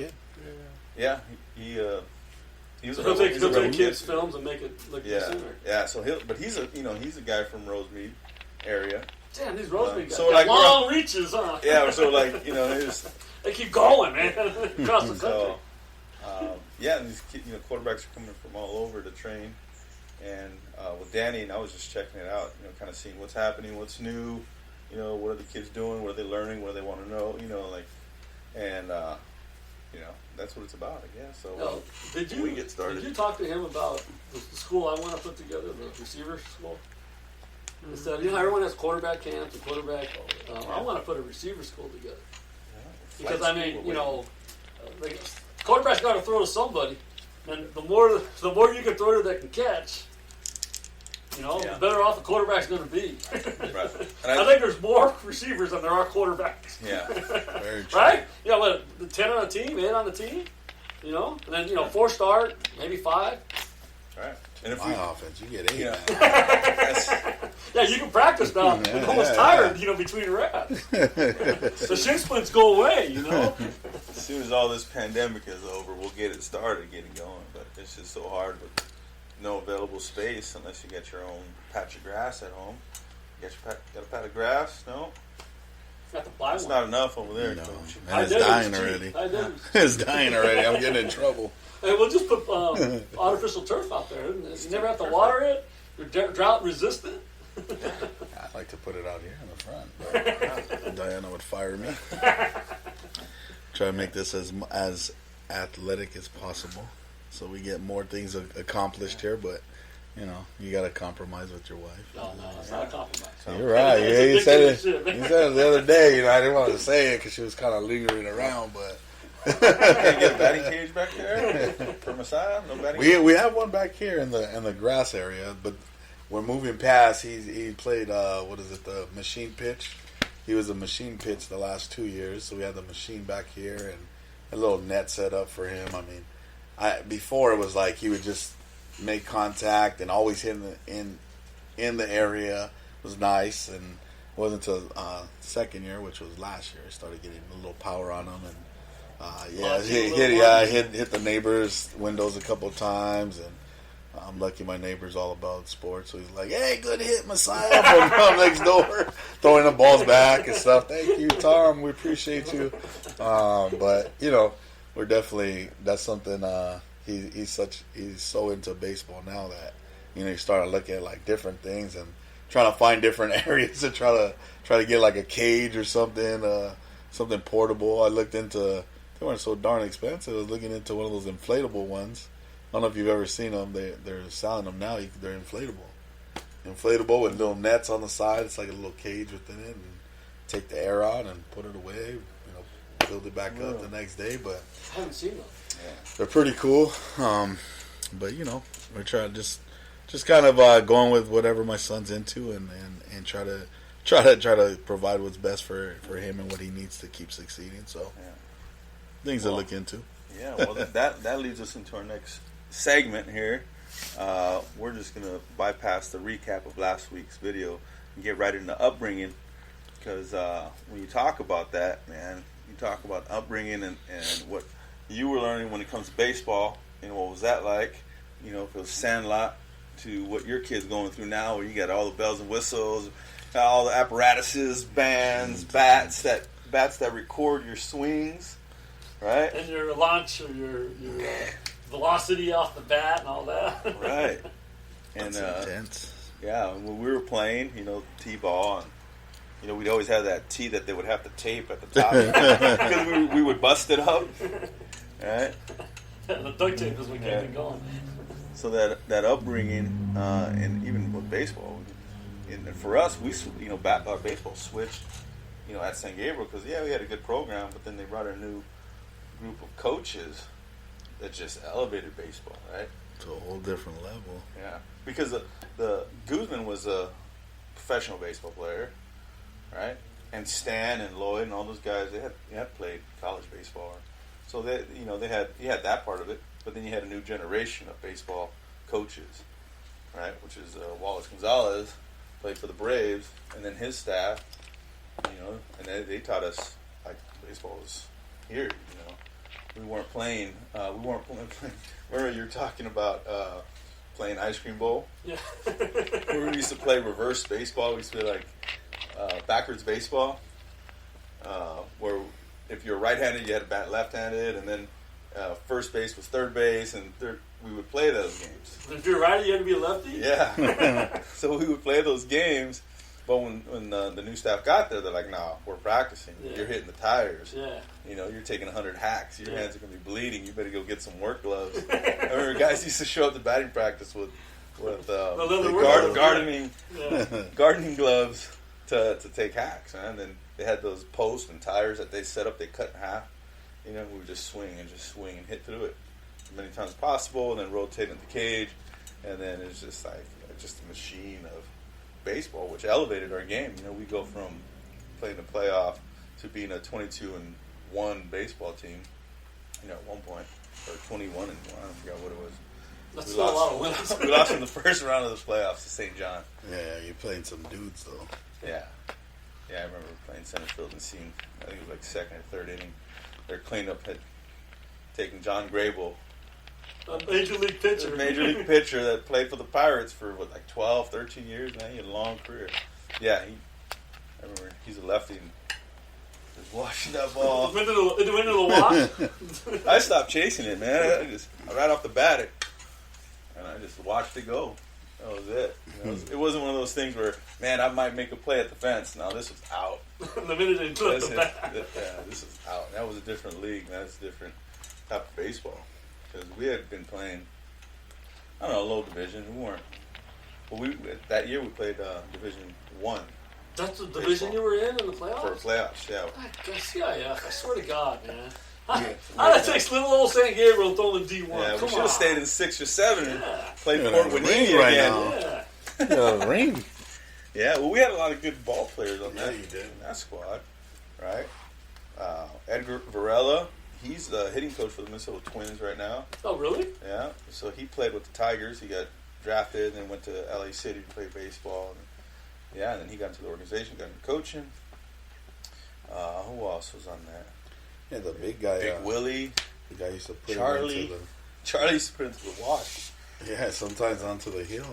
Yeah, he was He'll take kids' films and make it look similar. Yeah. So he's a guy from Rosemead area. Damn, these Rosemead guys so got like long reaches, huh? Yeah, so like they keep going, man, across the country. So, and these quarterbacks are coming from all over to train. And with Danny, and I was just checking it out, kind of seeing what's happening, what's new, what are the kids doing, what are they learning, what do they want to know, and that's what it's about, I guess. So we get started. Did you talk to him about the school I want to put together, the receiver school? Mm-hmm. Instead, everyone has quarterback camps and quarterback. I want to put a receiver school together because the quarterback's got to throw to somebody, and the more you can throw to that can catch, the better off the quarterback's going to be. Right. I think there's more receivers than there are quarterbacks. Yeah. Very true. Right? Yeah, what, 10 on the team, 8 on the team? And then, 4 start, maybe 5. Right. And if offense, you get 8. Yeah, you can practice now. You're almost tired, between reps. The shin splints go away, As soon as all this pandemic is over, we'll get it started, get it going. But it's just so hard with no available space unless you get your own patch of grass at home. Got a patch of grass? No? Got to buy That's one. not enough over there. No. Coach. And it's dying already. It's dying already. I'm getting in trouble. Hey, we'll just put artificial turf out there. You never have to water it. You're drought resistant. I'd like to put it out here in the front, but Diana would fire me. Try to make this as athletic as possible, so we get more things accomplished here. But you got to compromise with your wife. No, it's not a compromise. You're right. Yeah, you said it. You said it the other day. I didn't want to say it because she was kind of lingering around, but. Can't get a batting cage back there for Messiah? No batting cage? We have one back here in the grass area, but we're moving past. He played the machine pitch. He was a machine pitch the last 2 years, so we had the machine back here and a little net set up for him. I mean, before it was like he would just make contact and always hit in the area. It was nice, and it wasn't until second year, which was last year, I started getting a little power on him and. Hit the neighbors' windows a couple times, and I'm lucky my neighbor's all about sports, so he's like, "Hey, good hit, Messiah," from next door, throwing the balls back and stuff. Thank you, Tom. We appreciate you. But we're definitely that's something. He's so into baseball now that he's starting to look at like different things and trying to find different areas to try to get like a cage or something, something portable. I looked into. They weren't so darn expensive. I was looking into one of those inflatable ones. I don't know if you've ever seen them. They're selling them now. They're inflatable with little nets on the side. It's like a little cage within it, and take the air out and put it away. Build it back up the next day. But I haven't seen them. Yeah. They're pretty cool. But we're trying just kind of going with whatever my son's into, and try to provide what's best for him and what he needs to keep succeeding. So. Yeah. Things to look into. Yeah, well, that leads us into our next segment here. We're just going to bypass the recap of last week's video and get right into upbringing, because when you talk about that, man, you talk about upbringing and what you were learning when it comes to baseball. What was that like? If it was Sandlot to what your kid's going through now, where you got all the bells and whistles, all the apparatuses, bands, bats that record your swings. Right. And your launch or your velocity off the bat and all that. Right. And that's intense. Yeah, when we were playing, T-ball, and we'd always have that tee that they would have to tape at the top because we would bust it up. Right. The duct tape is what kept it going. So that upbringing, and even with baseball, and for us, we our baseball switched, at San Gabriel because we had a good program, but then they brought a new group of coaches that just elevated baseball, right? To a whole different level. Yeah, because the Guzman was a professional baseball player, right? And Stan and Lloyd and all those guys, they had played college baseball, so he had that part of it. But then you had a new generation of baseball coaches, right? Which is Wallace Gonzalez played for the Braves, and then his staff, and they taught us like baseball was here. We weren't playing. Remember you were talking about playing ice cream bowl? Yeah. We used to play reverse baseball. We used to play like backwards baseball, where if you're right-handed, you had to bat left-handed, and then first base was third base, and we would play those games. If you're righty, you had to be a lefty? Yeah. So we would play those games, but when the new staff got there, they're like, "No, we're practicing. Yeah. You're hitting the tires. Yeah. You're taking 100 hacks. Your hands are going to be bleeding. You better go get some work gloves." I remember guys used to show up to batting practice with gardening gloves to take hacks, man. And then they had those posts and tires that they set up. They cut in half. We would just swing and hit through it as many times as possible, and then rotate in the cage, and then it's just like just a machine of baseball, which elevated our game. We go from playing the playoff to being a 22-1 baseball team. At one point, or 21-1. I forgot what it was. That's still a lot of wins. We lost in the first round of the playoffs to St. John. Yeah, you're playing some dudes though. Yeah, I remember playing center field and seeing. I think it was like second or third inning. Their cleanup had taken John Grable, a major league pitcher that played for the Pirates for 12, 13 years. Man, he had a long career. Yeah, I remember he's a lefty and just watching that ball. It went into the wash. I stopped chasing it, man. I right off the bat and I just watched it go. That was it. It wasn't one of those things where, man, I might make a play at the fence. No, this was out. The minute they put the bat. Yeah, this was out. That was a different league, man. It's a different type of baseball. Because we had been playing, I don't know, low division. We weren't. But that year we played Division 1. That's the division you were in the playoffs? For playoffs, yeah. I swear to God, man. That takes little old San Gabriel throwing D1. Yeah, we should have stayed in 6 or 7 and played Yeah, Fort Winnie right again. now. Ring. Yeah, well, we had a lot of good ball players on Yeah, you did. that squad, right? Edgar Varela, he's the hitting coach for the Minnesota Twins right now. Oh, really? Yeah, so he played with the Tigers. He got drafted and then went to LA City to play baseball. And then he got into the organization, got into coaching. Who else was on that? Yeah, the big guy. Big Willie. The guy used to put Charlie. him into Charlie used to put him to the wash. Yeah, sometimes onto the hill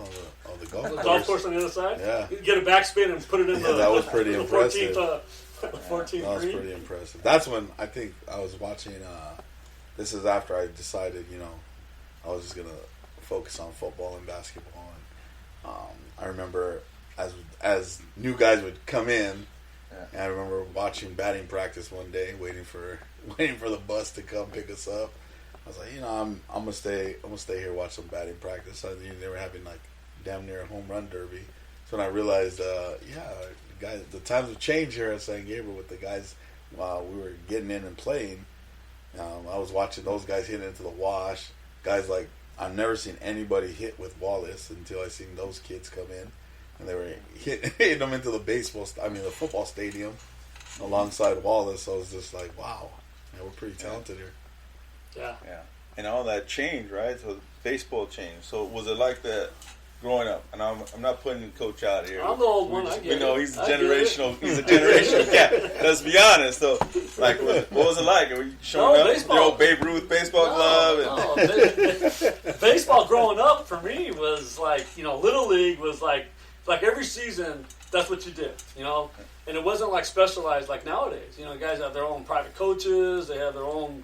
of the golf The course. golf course on the other side? Yeah. You get a backspin and put it in that was pretty the impressive. 14th That was green. pretty impressive. That's when I think I was watching. This is after I decided, I was just gonna focus on football and basketball. And I remember as new guys would come in, and I remember watching batting practice one day, waiting for the bus to come pick us up. I was like, I'm gonna stay here, watch some batting practice. They were having like damn near a home run derby. So when I realized, guys, the times have changed here at San Gabriel with the guys. We were getting in and playing. I was watching those guys hit into the wash. Guys like I've never seen anybody hit with Wallace until I seen those kids come in, and they were hitting them into the the football stadium alongside Wallace. So I was just like, wow, we're pretty talented here. Yeah. And all that changed, right? So baseball changed. So was it like that growing up? And I'm not putting Coach out here. I'm the old one. I get We know it. he's a I get generational. it. He's a generational cat. Let's be honest. So, like, what was it like? Were you showing up with your old Babe Ruth baseball glove? Baseball growing up for me was like, Little League was like every season. That's what you did, And it wasn't like specialized like nowadays. Guys have their own private coaches. They have their own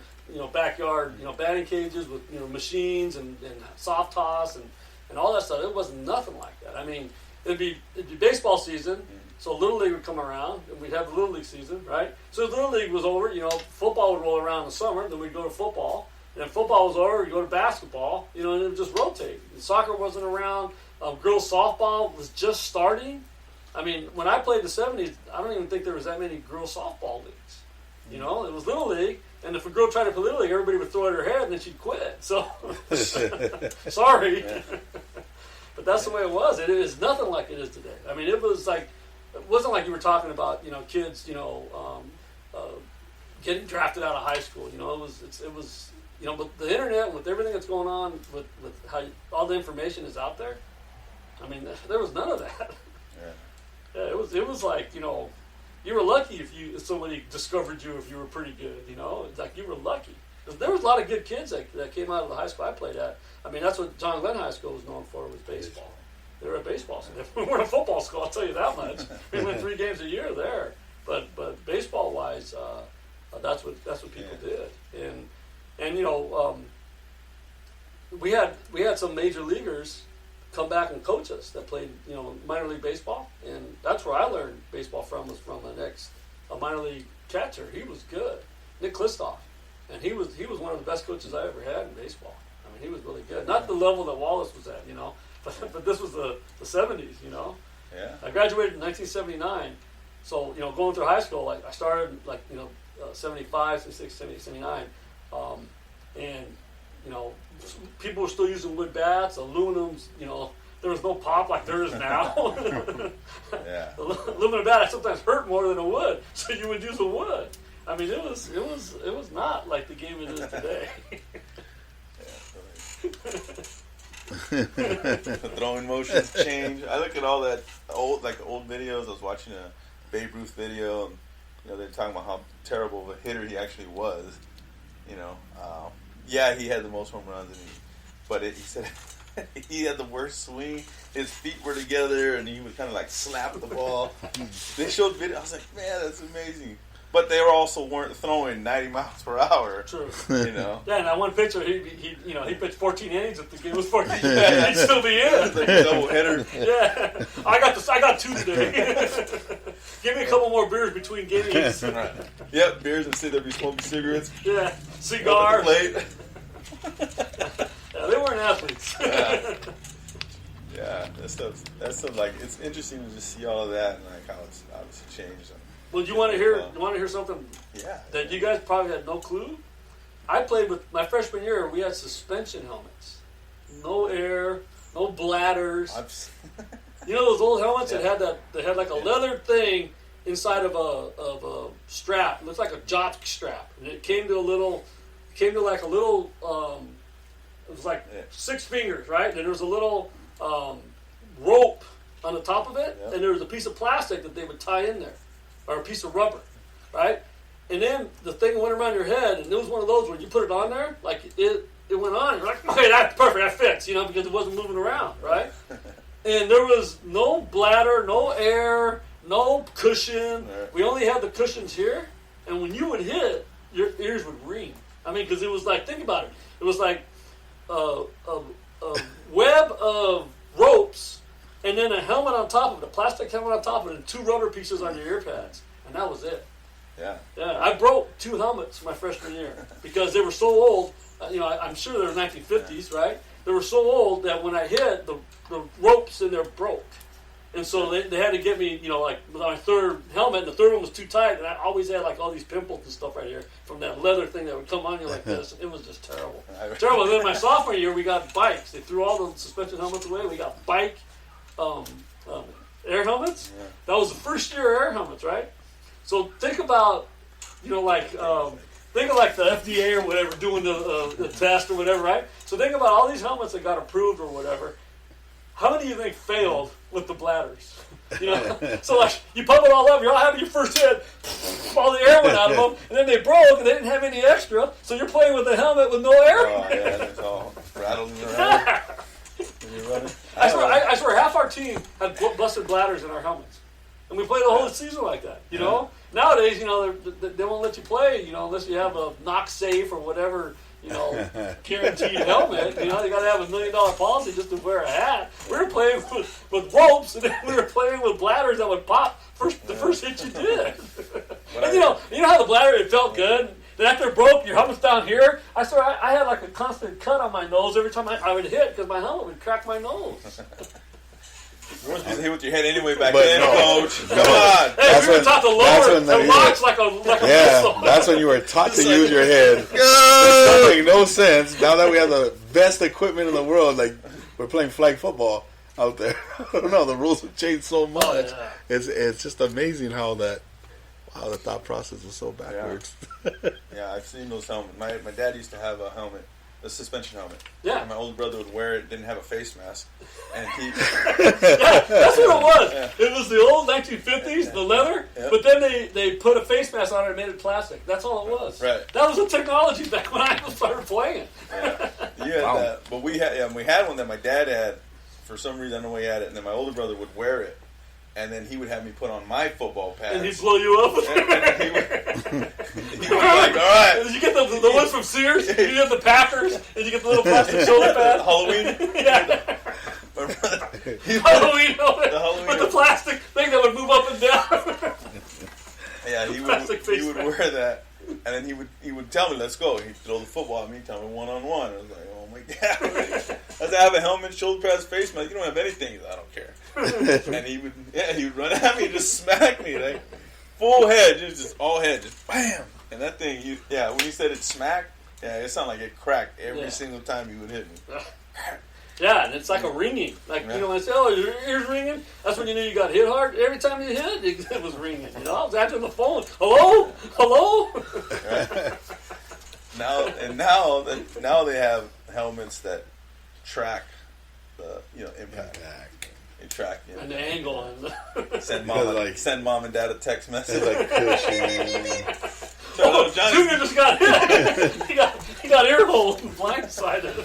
backyard batting cages with machines and soft toss and all that stuff. It wasn't nothing like that. I mean, it'd be baseball season, so Little League would come around, and we'd have the Little League season, right? So if Little League was over, football would roll around in the summer, then we'd go to football. And if football was over, we'd go to basketball, and it would just rotate. And soccer wasn't around. Girls softball was just starting. I mean, when I played the 70s, I don't even think there was that many girls softball leagues. It was Little League, And if a girl tried to play Little League, everybody would throw at her head and then she'd quit. So, sorry. But that's the way it was. It is nothing like it is today. I mean, it wasn't like you were talking about, kids, getting drafted out of high school. It was, with the internet, with everything that's going on, with how all the information is out there. I mean, there was none of that. Yeah, it was like, you were lucky if somebody discovered you if you were pretty good. It's like you were lucky. There was a lot of good kids that came out of the high school I played at. I mean, that's what John Glenn High School was known for, was baseball. They were a baseball school. We weren't a football school, I'll tell you that much. We went 3 games a year there. But baseball wise, that's what people did. And we had some major leaguers come back and coach us that played minor league baseball, and that's where I learned baseball from, was from a minor league catcher. He was good, Nick Klistoff, and he was one of the best coaches I ever had in baseball. I mean, he was really good. Not the level that Wallace was at, but this was the 70s, Yeah. I graduated in 1979, so going through high school, like I started 75, 76, 78, 79, and people were still using wood bats, aluminums. There was no pop like there is now. Yeah. Aluminum bat sometimes hurt more than a wood, so you would use a wood. I mean, it was not like the game it is today. The throwing motions change. I look at all that old videos. I was watching a Babe Ruth video, and they're talking about how terrible of a hitter he actually was. Yeah, he had the most home runs, but he said he had the worst swing. His feet were together, and he would kind of like slap the ball. They showed video. I was like, man, that's amazing. But they weren't throwing 90 miles per hour. True. Yeah, and that one picture, he pitched 14 innings if the game was 14. He'd still be in. It's like a double hitter. Yeah, I got 2 today. Give me a couple more beers between games. Right. Yep, beers, and sit there be smoking cigarettes. Yeah, cigar. Plate. Yeah, they weren't athletes. Yeah, that's stuff. Like, it's interesting to just see all of that and like how it's obviously changed. Well, you want to hear something? Yeah. That you guys probably had no clue. I played with my freshman year. We had suspension helmets, no air, no bladders. Those old helmets that had like a leather thing inside of a strap. It looks like a jock strap, and it came to like a little. It was like 6 fingers, right? And there was a little rope on the top of it, and there was a piece of plastic that they would tie in there, or a piece of rubber, right? And then the thing went around your head, and it was one of those where you put it on there, like it went on. You're like, okay, that's perfect, that fits, because it wasn't moving around, right? And there was no bladder, no air, no cushion. We only had the cushions here, and when you would hit, your ears would ring. I mean, because it was like, think about it. It was like a web of ropes, and then a helmet on top of it, a plastic helmet on top of it, and 2 rubber pieces on your ear pads, and that was it. Yeah. I broke 2 helmets my freshman year because they were so old. I'm sure they were 1950s, right? They were so old that when I hit, the ropes in there broke. And so they had to get me, like my 3rd helmet, and the 3rd one was too tight, and I always had like all these pimples and stuff right here from that leather thing that would come on you like this. It was just terrible. Terrible. And then my sophomore year, we got bikes. They threw all the suspension helmets away. We got bike air helmets. Yeah. That was the first year air helmets, right? So think about, think of like the FDA or whatever doing the test or whatever, right? So think about all these helmets that got approved or whatever. How many do you think failed with the bladders? So like you pump it all up, you're all having your first hit, all the air went out of them, and then they broke and they didn't have any extra, so you're playing with a helmet with no air. Oh yeah, it's all rattling around. When you're running. I swear, half our team had busted bladders in our helmets, and we played the whole season like that. Nowadays, they won't let you play, unless you have a knock safe or whatever. Guaranteed helmet. You got to have $1 million policy just to wear a hat. We were playing with ropes, and then we were playing with bladders that would pop the first hit you did. And you know how the bladder, it felt good. Then after it broke, your helmet's down here. I had like a constant cut on my nose every time I would hit because my helmet would crack my nose. You weren't supposed to hit with your head anyway back But then, no. coach. Come on. Hey, we were taught to lower the launch like a missile. That's when you were taught to use your head. That makes no sense. Now that we have the best equipment in the world, like we're playing flag football out there. I don't know. The rules have changed so much. Oh, yeah. It's just amazing how the thought process was so backwards. Yeah, I've seen those helmets. My dad used to have a helmet, a suspension helmet. Yeah. And my older brother would wear it, didn't have a face mask. And he... Yeah, that's what it was. Yeah. It was the old 1950s, the leather, but then they put a face mask on it and made it plastic. That's all it was. Right. That was the technology back when I started playing. Yeah. You had that. But we had one that my dad had. For some reason, I don't know why he had it. And then my older brother would wear it. And then he would have me put on my football pads. And he'd blow you up. And he would like, all right. Did you get the ones from Sears? You get the Packers, and you get the little plastic shoulder pad. Halloween? Yeah. Halloween helmet with the plastic thing that would move up and down. Yeah, he would wear that. And then he would tell me, let's go. He'd throw the football at me, tell me one-on-one. I was like, oh my God. I said, I have a helmet, shoulder pads, face mask. You don't have anything. He's like, I don't care. And he would run at me and just smack me, like full head, just all head, just bam. And that thing, when he said it smacked, it sounded like it cracked every single time he would hit me. Yeah, and it's like a ringing. Like, when I say, oh, your ear's ringing, that's when you knew you got hit hard. Every time you hit, it was ringing. You know, I was answering the phone. Hello? Hello? Right. Now they have helmets that track the impact. They track and the angle and send mom and dad a text message. Like pushing. Junior just got hit. he got ear hole and blindsided.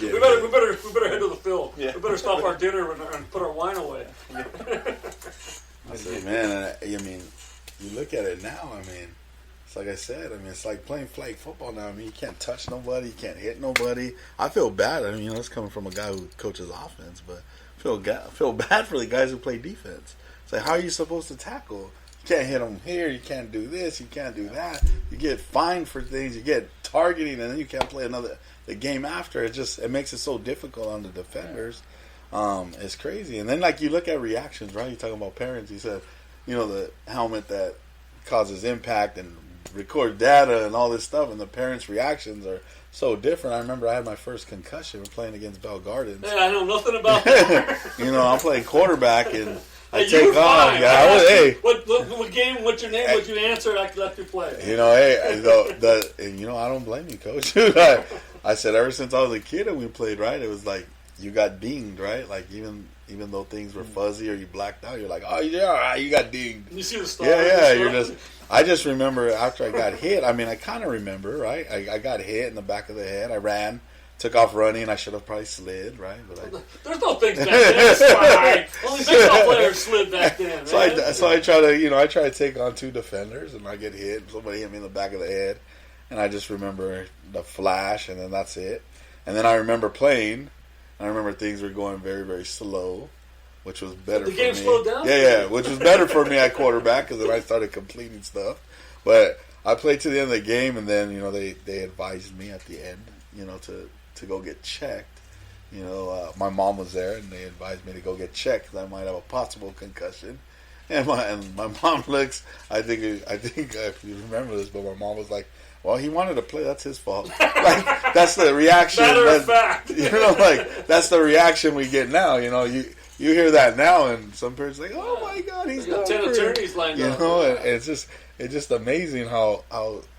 Yeah, we better head to the field. Yeah. We better stop our dinner and put our wine away. I say, man, I mean, you look at it now. I mean, it's like I said. I mean, it's like playing flag football now. I mean, you can't touch nobody, you can't hit nobody. I feel bad. I mean, it's coming from a guy who coaches offense, but I feel bad for the guys who play defense. It's like, how are you supposed to tackle? You can't hit them here. You can't do this. You can't do that. You get fined for things. You get targeting, and then you can't play the game after. It makes it so difficult on the defenders. It's crazy. And then, like, you look at reactions, right? You're talking about parents. You said, the helmet that causes impact and record data and all this stuff, and the parents' reactions are so different. I remember I had my first concussion playing against Bell Gardens. Yeah, I know nothing about that. I'm playing quarterback, and I hey, take off. Fine. Yeah, what game? What's your name? What you answered? I let you play. I don't blame you, Coach. I said ever since I was a kid and we played, right, it was like you got dinged, right? Like even though things were fuzzy or you blacked out, you're like, oh yeah, you got dinged. You see the star. Yeah. I just remember after I got hit. I mean, I kind of remember, right? I got hit in the back of the head. I ran. Took off running. I should have probably slid, right? But there's no things back then. It's fine. Only baseball players slid back then. So I try to take on two defenders, and I get hit. Somebody hit me in the back of the head, and I just remember the flash, and then that's it. And then I remember playing. I remember things were going very, very slow, which was better for me. The game slowed down? Yeah, which was better for me at quarterback because then I started completing stuff. But I played to the end of the game, and then they advised me at the end, to go get checked. My mom was there, and they advised me to go get checked because I might have a possible concussion. And my mom looks. I think if you remember this, but my mom was like, "Well, he wanted to play. That's his fault." Like that's the reaction. Matter of fact, that's the reaction we get now. You hear that now, and some parents are like, "Oh my God, he's got 10 attorneys lined up." And it's just amazing how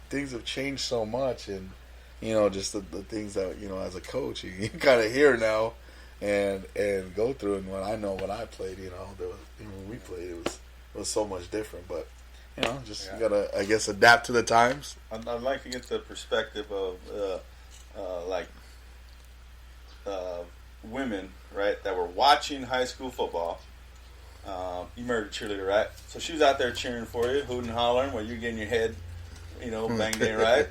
things have changed so much, and just the things that as a coach you kind of hear now and go through. And when I played, when we played, it was so much different. But you gotta, I guess, adapt to the times. I'd like to get the perspective of women, right, that were watching high school football. You married a cheerleader, right? So she was out there cheering for you, hooting and hollering while you're getting your head, banged in, right?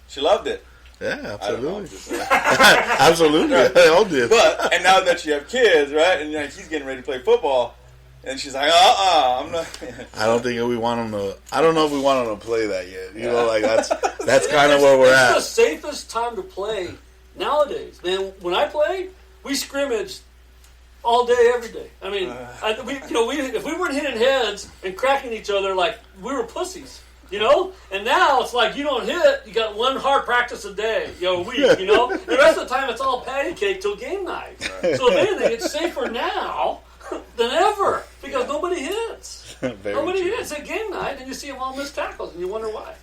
She loved it. Yeah, absolutely. Absolutely. They all did. And now that you have kids, right, and he's getting ready to play football, and she's like, I'm not. I don't think we want them to. I don't know if we want them to play that yet. That's kind of where we're at. It's the safest time to play nowadays. Man, when I played, we scrimmaged all day, every day. I mean, if we weren't hitting heads and cracking each other like we were pussies, And now it's like you don't hit, you got one hard practice a day, a week, The rest of the time it's all patty cake till game night. Right. So if anything, it's safer now than ever because nobody hits. Nobody hits at game night, and you see them all miss tackles, and you wonder why.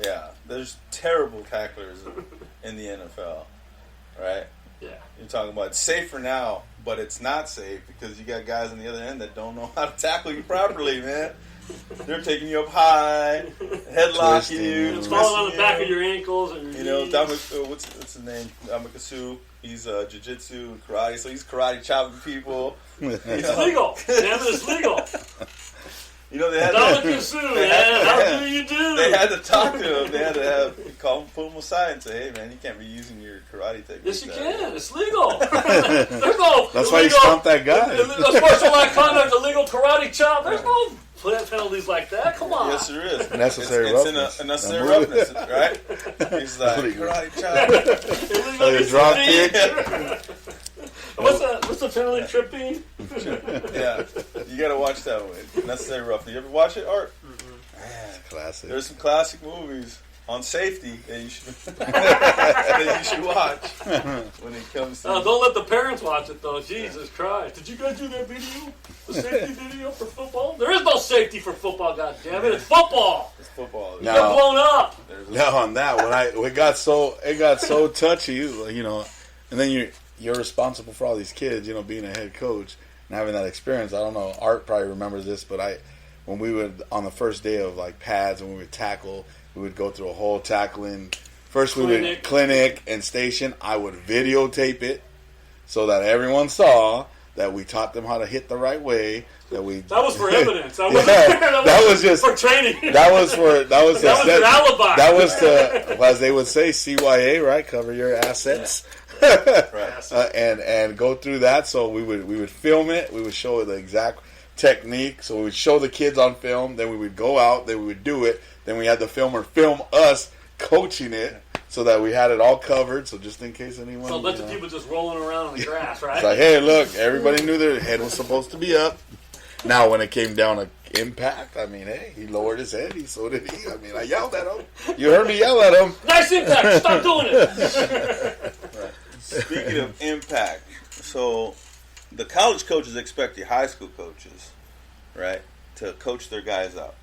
Yeah, there's terrible tacklers in the NFL, right? Yeah. You're talking about it's safer now, but it's not safe because you got guys on the other end that don't know how to tackle you properly, man. They're taking you up high, headlocking you, it's falling on the back of your ankles and your knees. What's his name? Damakasu. He's jiu-jitsu and karate, so he's karate chopping people. It's legal. Damn it, it's legal. They had Damakasu, man. How do you do? They had to talk to him. They had to pull him aside and say, "Hey, man, you can't be using your karate technique." Yes, you can. It's legal. There's no. That's why you stomped that guy. Sportsmanlike conduct, illegal karate chop. There's no penalties like that. Come on. Yes, there is. Necessary roughness. It's unnecessary roughness, right? He's like karate chop. Illegal drop kick. What's the penalty? Tripping? Yeah, you got to watch that one. Necessary roughness. You ever watch it, Art? Mm-hmm. Man, classic. There's some classic movies on safety that you should watch when it comes to. Don't let the parents watch it though. Jesus Christ! Did you guys do that video? The safety video for football? There is no safety for football. God damn it! It's football. It's football. You got blown up. Now on that, it got so touchy, and then you're responsible for all these kids, being a head coach and having that experience. I don't know, Art probably remembers this, but when we would, on the first day of like pads, when we would tackle, we would go through a whole tackling. First we would clinic and station. I would videotape it so that everyone saw that we taught them how to hit the right way. That was for evidence. That was just for training. That was your alibi. That was to, as they would say, CYA, right? Cover your assets. Right. And go through that. So we would film it. We would show the exact technique. So we would show the kids on film. Then we would go out. Then we would do it. Then we had the filmer film us coaching it, so that we had it all covered. So just in case anyone. So a bunch of people just rolling around on the grass, right? It's like, hey, look, everybody knew their head was supposed to be up. Now, when it came down to impact, I mean, hey, he lowered his head. So did he. I mean, I yelled at him. You heard me yell at him. Nice impact. Stop doing it. Right. Speaking of impact, so the college coaches expect the high school coaches, right, to coach their guys up,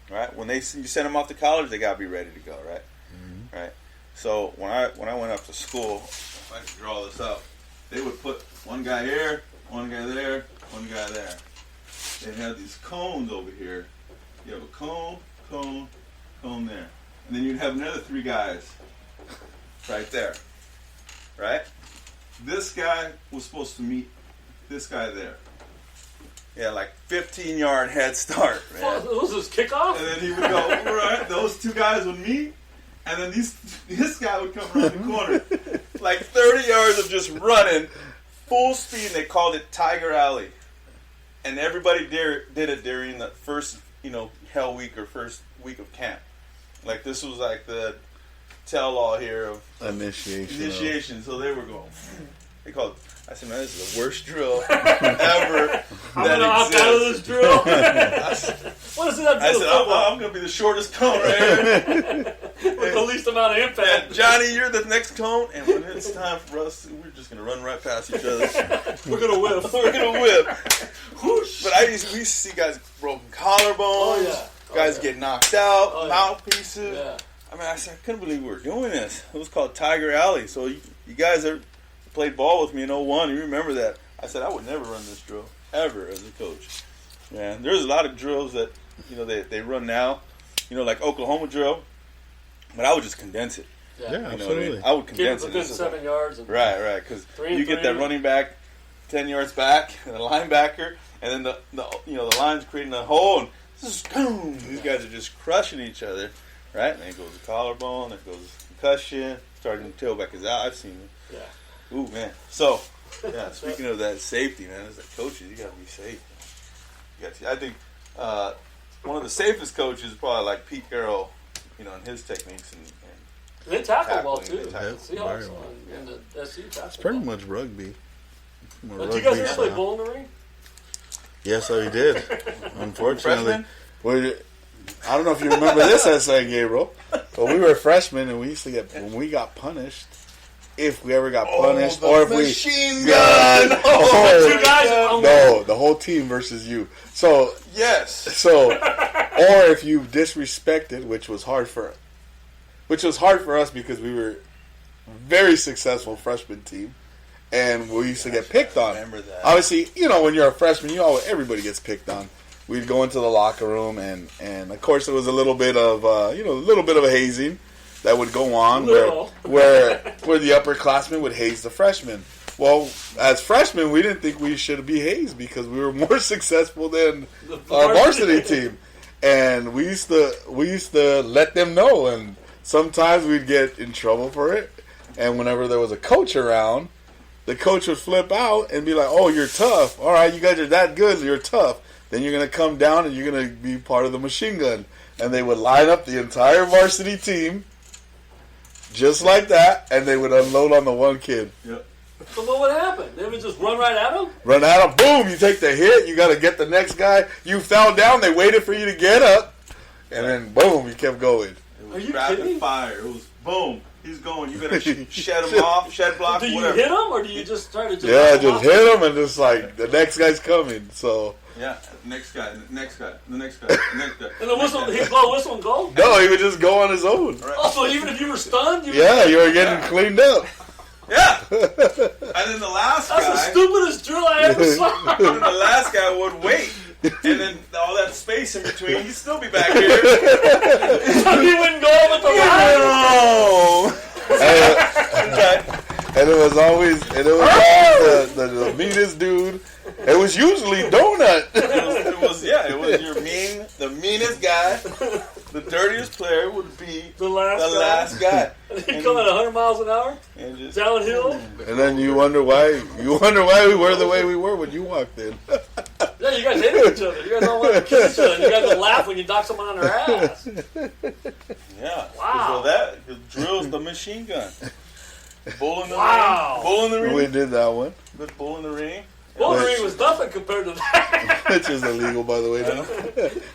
right? When you send them off to college, they gotta be ready to go, right? Mm-hmm. Right. So when I went up to school, if I could draw this up, they would put one guy here, one guy there, one guy there. They had these cones over here. You have a cone there, and then you'd have another 3 guys right there. Right? This guy was supposed to meet this guy there. Yeah, like 15-yard head start, man. Well, was this kickoff? And then he would go, right, those 2 guys would meet, and then this guy would come around the corner. Like 30 yards of just running, full speed, and they called it Tiger Alley. And everybody did it during the first, Hell Week or first week of camp. Like this was like the tell-all here of initiation. So they were going. They called it. I said, man, this is the worst drill ever. I'm gonna opt out of this drill. What is that? I said, I'm gonna be the shortest cone right here with the least amount of impact. And Johnny, you're the next cone, and when it's time for us, we're just gonna run right past each other. We're gonna whip. Whoosh. But we used to see guys broken collarbones, guys get knocked out, mouthpieces. Yeah. I mean, I couldn't believe we were doing this. It was called Tiger Alley. So you guys that played ball with me in 01, you remember that. I said I would never run this drill, ever, as a coach. Man, there's a lot of drills that, they run now, like Oklahoma drill, but I would just condense it. Yeah, absolutely. I would condense it. Keep it within 7 yards. Right, because you get that running back 10 yards back, and the linebacker, and then the line's creating a hole, and boom, these guys are just crushing each other. Right? And then it goes the collarbone, then it goes concussion, starting to tailback is out. I've seen it. Yeah. Ooh, man. So, speaking of that safety, man, as a coaches, you got to be safe. I think one of the safest coaches is probably like Pete Carroll, and his techniques. And they tackle well, too. Seahawks and the SC tackle. It's pretty much rugby. Did you guys ever play bowling in the ring? Yes, I did. Unfortunately, I don't know if you remember this at San Gabriel, but we were freshmen and we used to get, when we got punished, if we ever got punished, or if we machine gun. Two guys. No, the whole team versus you. So or if you disrespected, which was hard for us because we were very successful freshman team, and we used to get picked on. Remember that? Obviously, when you're a freshman, everybody gets picked on. We'd go into the locker room, and of course, it was a little bit of a hazing that would go on where the upperclassmen would haze the freshmen. Well, as freshmen, we didn't think we should be hazed because we were more successful than our varsity team, and we used to let them know, and sometimes we'd get in trouble for it. And whenever there was a coach around, the coach would flip out and be like, "Oh, you're tough. All right, you guys are that good. You're tough. Then you're gonna come down and you're gonna be part of the machine gun." And they would line up the entire varsity team. Just like that, and they would unload on the one kid. Yep. So what would happen? They would just run right at him? Run at him, boom, you take the hit, you got to get the next guy. You fell down, they waited for you to get up, and then boom, you kept going. It Are was you rapid kidding? fire. It was boom. He's going. You better shed him off, shed block, Do you whatever. hit him, or do you just try to just Yeah, just hit him, and just like, the next guy's coming, so. Yeah, next guy, the next guy, the next guy, the next guy. And the whistle, he'd blow a whistle and go? No, he would just go on his own. Right. Also, even if you were stunned? You were getting cleaned up. Yeah. And then the last That's the guy, stupidest drill I ever saw. and then the last guy would wait. And then all that space in between, he'd still be back here. So he wouldn't go with the line? And it was always the meanest dude. It was usually Donut. It was the meanest guy. The dirtiest player would be The last guy. He'd come at 100 miles an hour, And just downhill. And then you wonder why we were the way we were when you walked in. Yeah, you guys hated each other. You guys all wanted to kill each other. You guys would laugh when you knock someone on their ass. Yeah. Wow. So that drills the machine gun. Bull in the Wow. ring. Bull in the ring. We did that one. Good bull in the ring. Bouldering was nothing compared to that. Which is illegal, by the way. Now.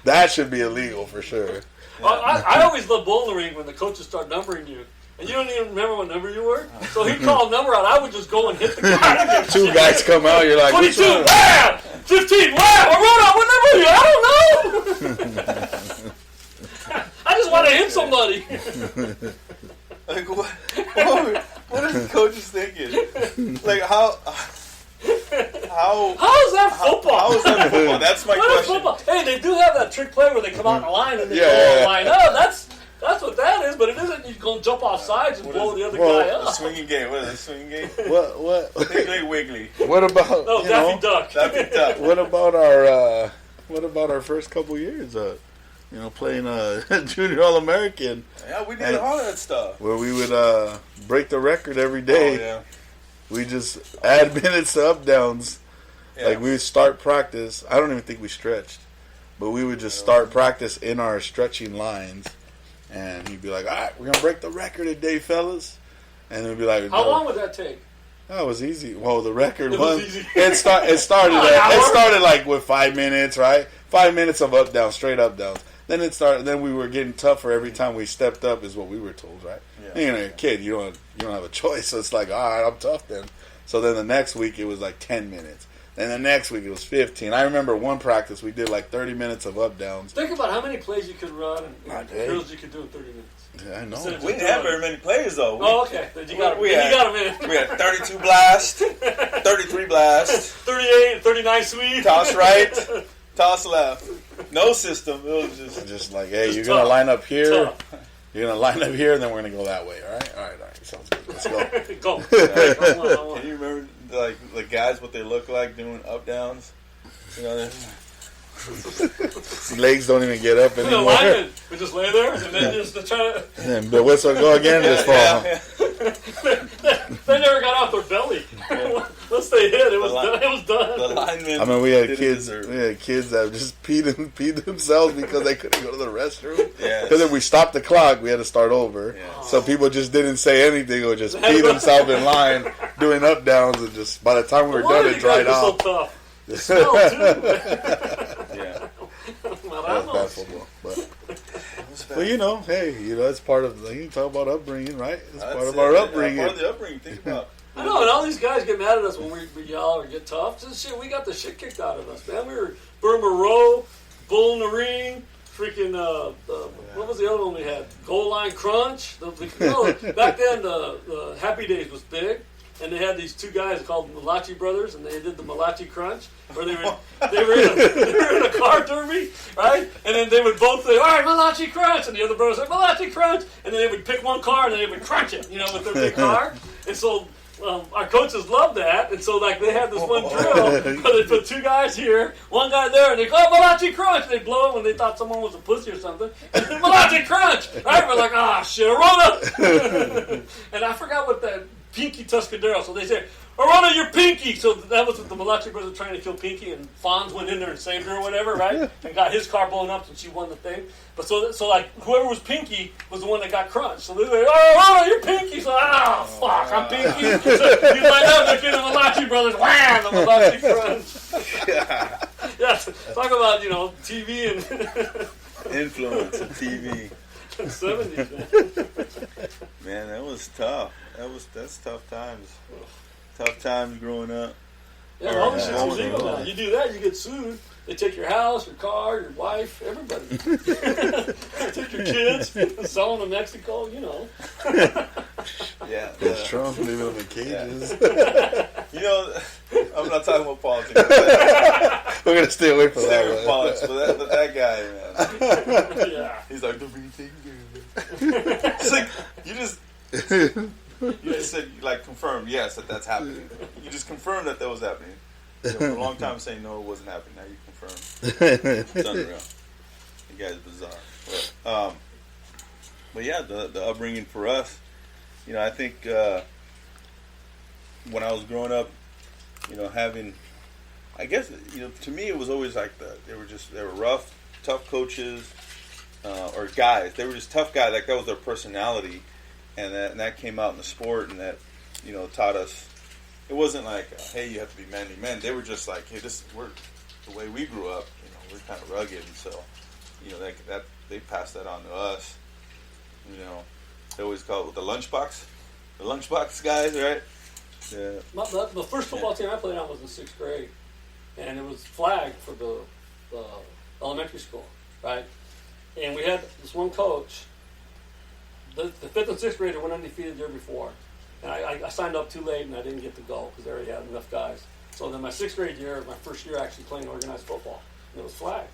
That should be illegal for sure. I always loved bouldering when the coaches start numbering you. And you don't even remember what number you were? So he'd call a number out. I would just go and hit the guy. Two guys come out, you're like, 22, which one? wham! 15, wham! I wrote out what number are you? I don't know! I just want to hit somebody. Like what are the coaches thinking? Like how How is that football? How is that football? That's my What is question. football? Hey, they do have that trick play where they come out in a line and they Yeah. go line up. That's what that is, but it isn't you go jump off sides and blow the other guy The up. swinging game. What is it? Swinging game? What? Wiggly wiggly. What about? No, Daffy Duck. That'd be tough. What about our first couple years? Playing Junior All-American, Yeah, we did all that stuff. where we would break the record every day. Oh, yeah. We just add minutes to up downs. Yeah. Like we would start practice. I don't even think we stretched, but we would just start practice in our stretching lines, and he'd be like, "All right, we're gonna break the record today, fellas," and it'd be like, How long would that take? That was easy. Well, the record It was was easy. it started like with 5 minutes, right? 5 minutes of up down, straight up downs. Then it started. Then we were getting tougher every time we stepped up, is what we were told, right? Yeah. You're a kid, you don't have a choice. So it's like, all right, I'm tough then. So then the next week it was like 10 minutes. Then the next week it was 15. I remember one practice we did like 30 minutes of up downs. Think about how many plays you could run and Not drills you could do in 30 minutes. Yeah, I know. Instead of We didn't have very many players though. Oh, okay. Then you got them. We You had- got them in. We had 32 blast, 33 blast, 38 and 39 sweep. toss right, toss left. No system. It was just Just like, hey, Just you're gonna tough. line up here. Tough. You're gonna line up here, and then we're gonna go that way. All right. Sounds good. Let's go. Go. Can you remember like the guys what they look like doing up downs? You know, Legs don't even get up The anymore. linemen would just lay there and then just try to. And the whistle go again, just fall. yeah. They never got off their belly. Once they hit, it was done. It was The done. linemen. I mean, we had didn't kids. deserve We it. had kids that just peed themselves because they couldn't go to the restroom. Yes. Because if we stopped the clock, we had to start over. Yes. So people just didn't say anything or just pee themselves in line, doing up downs, and just by the time we were done, it dried so off. tough. The smell too. Yeah. That was bad football, but you know, hey, it's part of. You can talk about upbringing, right? It's part of our upbringing. Part of the upbringing. Think about. I know, and all these guys get mad at us when we yell or get tough. Just shit, we got the shit kicked out of us, man. We were Burma Row, Bull in the Ring, freaking, what was the other one we had? Goal Line Crunch. Back then, the Happy Days was big, and they had these two guys called Malachi Brothers, and they did the Malachi Crunch, where they were in a car derby, right? And then they would both say, all right, Malachi Crunch, and the other brothers said, Malachi Crunch, and then they would pick one car, and then they would crunch it, with their big car. And so our coaches loved that, and so like they had this one drill where they put two guys here, one guy there, and they go, Malachi Crunch! And they blow it when they thought someone was a pussy or something. Malachi Crunch! Right? We're like, shit, Arona! And I forgot what that Pinky Tuscadero. So they say, Arona, you're Pinky! So that was what the Malachi brothers were trying to kill Pinky, and Fonz went in there and saved her or whatever, right? And got his car blown up, and she won the thing. But so like, whoever was Pinky was the one that got crunched. So they were like, Arona, you're Pinky! So, fuck, I'm Pinky. So he's like, they're getting the Malachi brothers, wham! The Malachi Crunch. Yeah, talk about, TV and... Influence of TV. 70s, man. Man, that was tough. That's tough times. Tough times growing up. Yeah, all this shit's illegal now. You do that, you get sued. They take your house, your car, your wife, everybody. Take your kids, sell them to Mexico, Yeah. It's Trump leaving them in cages. Yeah. I'm not talking about politics. We're going to stay away from that one. Politics, but that guy, man. Yeah. He's like, don't be taken care of. It's like, you just said, like, confirmed, yes, that's happening. You just confirmed that was happening. For a long time saying no, it wasn't happening. Now you confirmed. It's unreal. You guys are bizarre. But yeah, the upbringing for us, I think when I was growing up, having, I guess, to me it was always like they were rough, tough coaches, or guys. They were just tough guys. Like that was their personality. And that came out in the sport, and that taught us. It wasn't like, hey, you have to be manly men. They were just like, hey, we're the way we grew up. We're kind of rugged, and so that they passed that on to us. They always call it the lunchbox guys, right? Yeah. The first football team I played on was in 6th grade, and it was flagged for the elementary school, right? And we had this one coach. The 5th and 6th grader went undefeated the year before. And I signed up too late and I didn't get to go because they already had enough guys. So then my 6th grade year, my first year actually playing organized football, and it was flagged.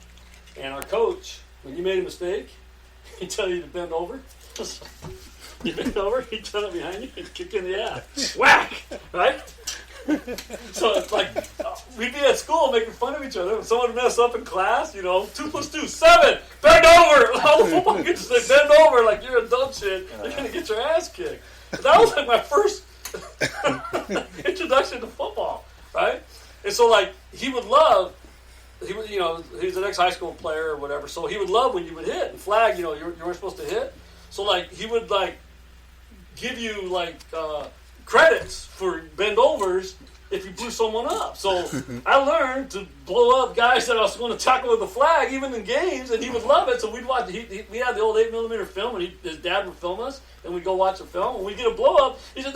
And our coach, when you made a mistake, he'd tell you to bend over. You bend over, he'd turn it behind you and kick you in the ass. Whack! Right? So it's like, we'd be at school making fun of each other. When someone would mess up in class, 2 + 2, 7, bend over! All the football kids would say, bend over, like you're a dumb shit. You're going to get your ass kicked. But that was like my first introduction to football, right? And so like, he would love, he's an ex-high school player or whatever, so he would love when you would hit and flag, you weren't supposed to hit. So like, he would like, give you like, credits for bend overs if you blew someone up. So I learned to blow up guys that I was going to tackle with a flag, even in games, and he would love it. So we'd watch. We had the old 8mm film, and his dad would film us, and we'd go watch the film. And we get a blow up. He said,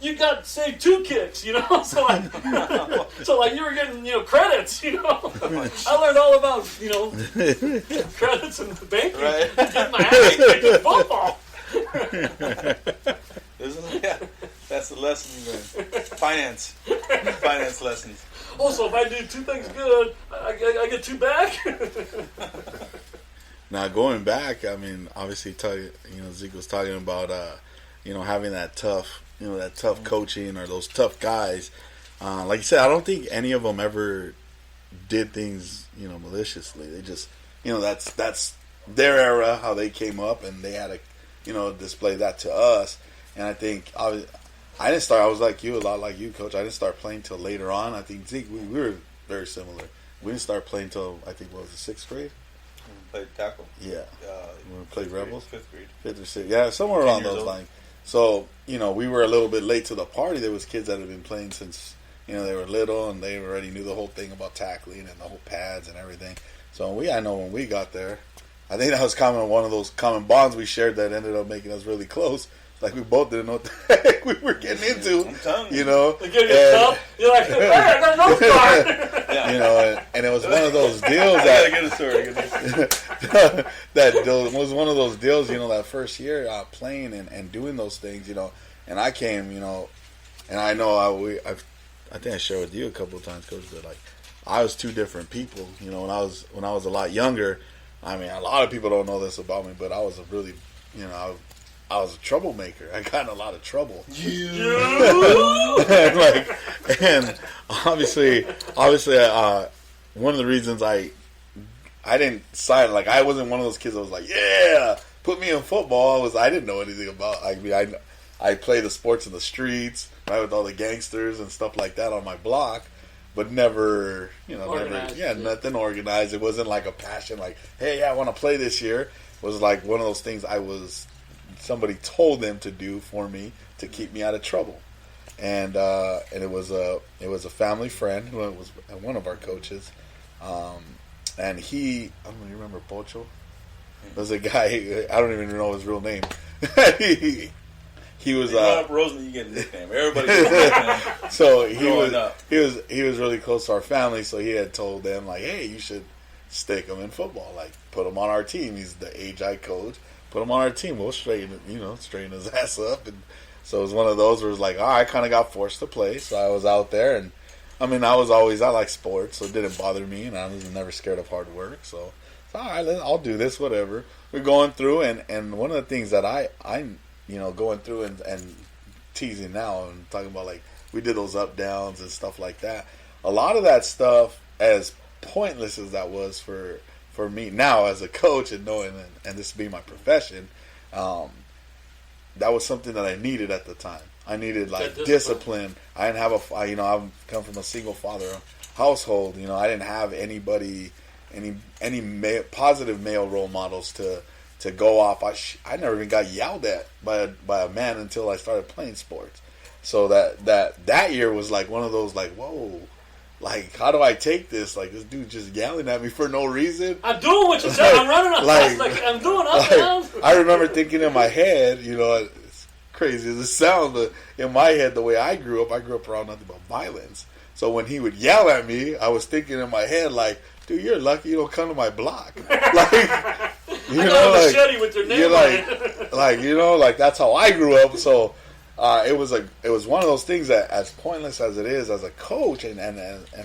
you got saved 2 kicks, So like you were getting credits, I learned all about credits and banking, right? Getting my ass kicked in football. That's the lesson you learn. Finance lessons. Also, if I do 2 things good, I get 2 back. Now going back, I mean, obviously, Zeke was talking about having that tough, coaching or those tough guys. Like you said, I don't think any of them ever did things, maliciously. They just, that's their era, how they came up, and they had to, display that to us. And I think I didn't start. I was like you, a lot like you, Coach. I didn't start playing till later on. I think Zeke, we were very similar. We didn't start playing till I think what was it, 6th grade? Played tackle. Yeah. We played Rebels. 5th grade. 5th or 6th. Yeah, somewhere around those lines. So, we were a little bit late to the party. There was kids that had been playing since, they were little, and they already knew the whole thing about tackling and the whole pads and everything. So I know when we got there, I think that was one of those common bonds we shared that ended up making us really close. Like, we both didn't know what the heck we were getting into, I'm telling you know. They give you a cup, you're like, hey, I got no card. And it was one of those deals I gotta get a story. that was one of those deals, that first year playing and doing those things, and I came, and I know I think I shared with you a couple of times, Coach, but like, I was two different people, when I was a lot younger. I mean, a lot of people don't know this about me, but I was a really, I was a troublemaker. I got in a lot of trouble. and obviously, one of the reasons I didn't sign, like, I wasn't one of those kids that was like, yeah, put me in football. I didn't know anything about. I mean, I played the sports in the streets, right, with all the gangsters and stuff like that on my block, but never, nothing organized. It wasn't like a passion, like, hey, I want to play this year. It was like one of those things somebody told them to do for me to keep me out of trouble, and it was a family friend who was one of our coaches, and I don't even remember Pocho. There was a guy, I don't even know his real name. He was Rosen, you get a nickname. Everybody gets a nickname. So he was really close to our family, so he had told them, like, hey, you should stick him in football, like, put him on our team. He's the age I coach. Put him on our team. We'll straighten his ass up. And so it was one of those where it was like, I kind of got forced to play. So I was out there, and I mean, I like sports, so it didn't bother me, and I was never scared of hard work. So all right, I'll do this, whatever. We're going through, and one of the things that I'm going through and teasing now and talking about, like, we did those up downs and stuff like that. A lot of that stuff, as pointless as that was for me now as a coach and knowing and this being my profession, that was something that I needed at the time. I needed, like, discipline. I didn't have I come from a single father household. I didn't have anybody, any positive male role models to go off. I never even got yelled at by a man until I started playing sports. So that year was like one of those, like, whoa. Like, how do I take this? Like, this dude just yelling at me for no reason. I'm doing what you said. I'm running up. Like, I'm doing up and down. I remember thinking in my head, it's crazy as it sounds, but in my head, the way I grew up around nothing but violence. So when he would yell at me, I was thinking in my head, like, dude, you're lucky you don't come to my block. Like, a machete with your name on it. Like, that's how I grew up. So it was one of those things that, as pointless as it is as a coach and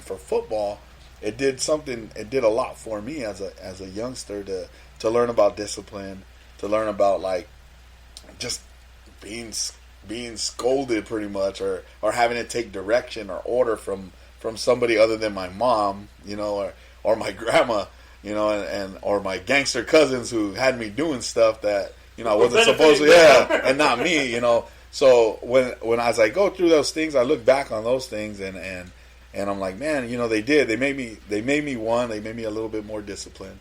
for football, it did a lot for me as a youngster to learn about discipline, to learn about, like, just being scolded pretty much, or having to take direction or order from somebody other than my mom, or my grandma, or my gangster cousins who had me doing stuff that, I wasn't supposed to, and not me, So when as I go through those things, I look back on those things and I'm like, man, they made me, one, they made me a little bit more disciplined.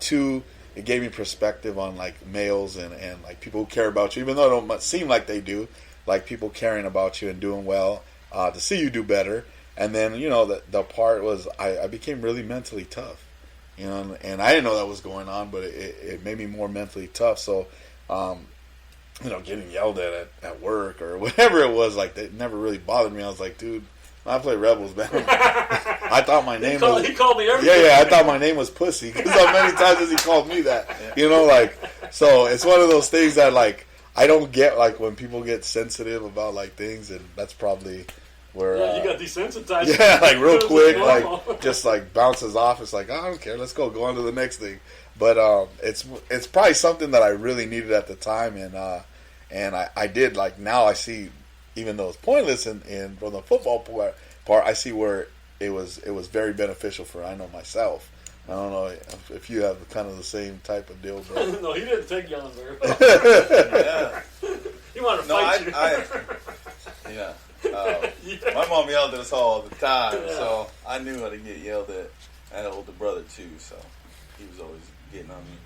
Two, it gave me perspective on, like, males and like people who care about you, even though it don't seem like they do, like people caring about you and doing well, to see you do better. And then, the part was I became really mentally tough, and I didn't know that was going on, but it made me more mentally tough. So, getting yelled at work or whatever it was, like, that never really bothered me. I was like, dude, I play Rebels, man. I thought my name was... He called me everything. Yeah, I thought my name was Pussy, because how many times has he called me that? So it's one of those things that, like, I don't get, like, when people get sensitive about, like, things, and that's probably where... Yeah, you got desensitized. Yeah, like, real quick, like, just, like, bounces off. It's like, I don't care, let's go on to the next thing. But it's probably something that I really needed at the time, and I did, like, now I see, even though it's pointless in from the football part, I see where it was very beneficial for, I know, myself. I don't know if you have kind of the same type of deal, but no, he didn't take yelling very well. He wanted to fight you. Yeah. My mom yelled at us all the time, so I knew how to get yelled at. I had an older brother too, so he was always getting on me.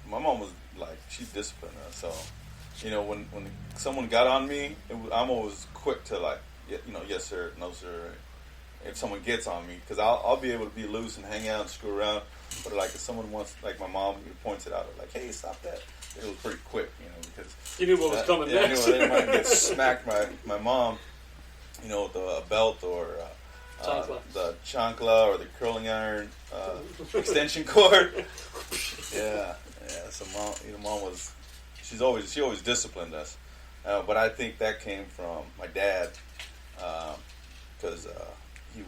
My mom was like, she disciplined us, so when someone got on me, I'm always quick to like, yes sir, no sir. If someone gets on me, because I'll be able to be loose and hang out and screw around. But like if someone wants, like my mom points it out, like, hey, stop that. It was pretty quick, because you knew what was coming next. I knew they might get smacked by my mom, with a belt or the chancla or the curling iron extension cord. Yeah. So mom was, she always disciplined us, but I think that came from my dad, because he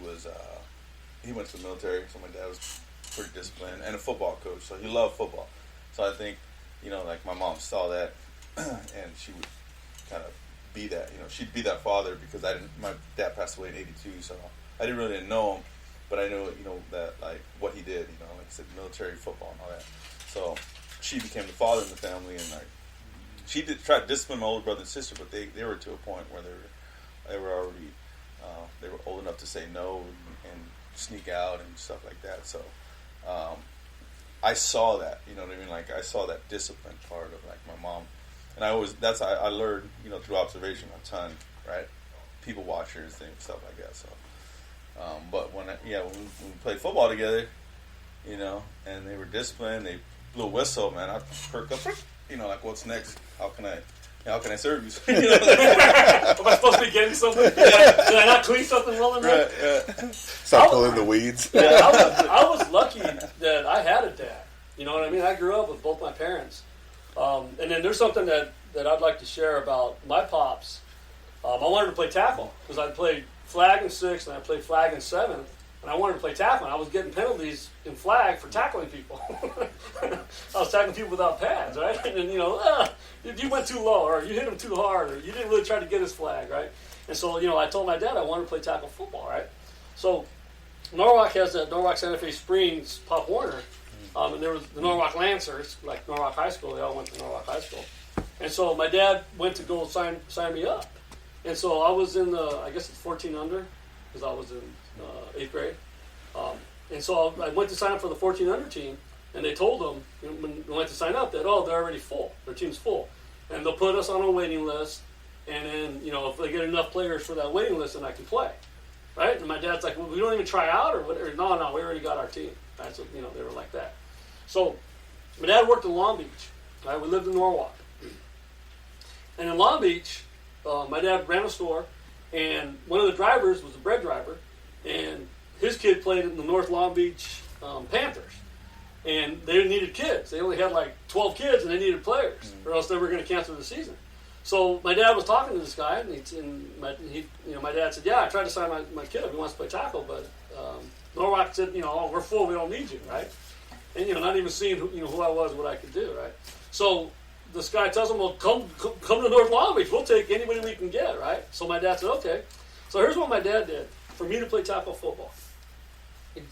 went to the military, so my dad was pretty disciplined and a football coach, so he loved football. So I think, like my mom saw that, and she would kind of be that, she'd be that father, because my dad passed away in '82, so I didn't really know him, but I knew, that like what he did, like I said, military football and all that. So she became the father in the family, and like she did try to discipline my older brother and sister, but they were to a point where they were already they were old enough to say no and sneak out and stuff like that. So I saw that, you know what I mean? Like I saw that discipline part of like my mom, and I learned, through observation a ton, right? People watchers and stuff like that. So, but when we played football together, and they were disciplined, they blew a whistle, man, I perked up, like what's next? How can I serve you? Am I supposed to be getting something? Did I not clean something well enough? Right. Stop pulling the weeds. Yeah, I was lucky that I had a dad. You know what I mean? I grew up with both my parents. And then there's something that I'd like to share about my pops. I wanted to play tackle because I played flag in 6th and I played flag in 7th. And I wanted to play tackle, and I was getting penalties in flag for tackling people. I was tackling people without pads, right? And if you went too low, or you hit him too hard, or you didn't really try to get his flag, right? And so, I told my dad I wanted to play tackle football, right? So Norwalk has that Norwalk Santa Fe Springs Pop Warner, and there was the Norwalk Lancers, like Norwalk High School. They all went to Norwalk High School. And so my dad went to go sign me up. And so I was in I guess it's 14 under, because I was in 8th grade. And so I went to sign up for the 14 under team, and they told them, when I went to sign up, that, they're already full. Their team's full. And they'll put us on a waiting list, and then, if they get enough players for that waiting list, then I can play. Right? And my dad's like, well, we don't even try out or whatever. No, we already got our team. Right? So, they were like that. So my dad worked in Long Beach. Right? We lived in Norwalk. And in Long Beach, my dad ran a store, and one of the drivers was a bread driver, and his kid played in the North Long Beach Panthers, and they needed kids. They only had like 12 kids, and they needed players, or else they were going to cancel the season. So my dad was talking to this guy, and my dad said, "Yeah, I tried to sign my kid up. He wants to play tackle, but Norwalk said, we're full. We don't need you, right?" And not even seeing who I was, what I could do, right? So this guy tells him, "Well, come to North Long Beach. We'll take anybody we can get, right?" So my dad said, "Okay." So here's what my dad did for me to play tackle football.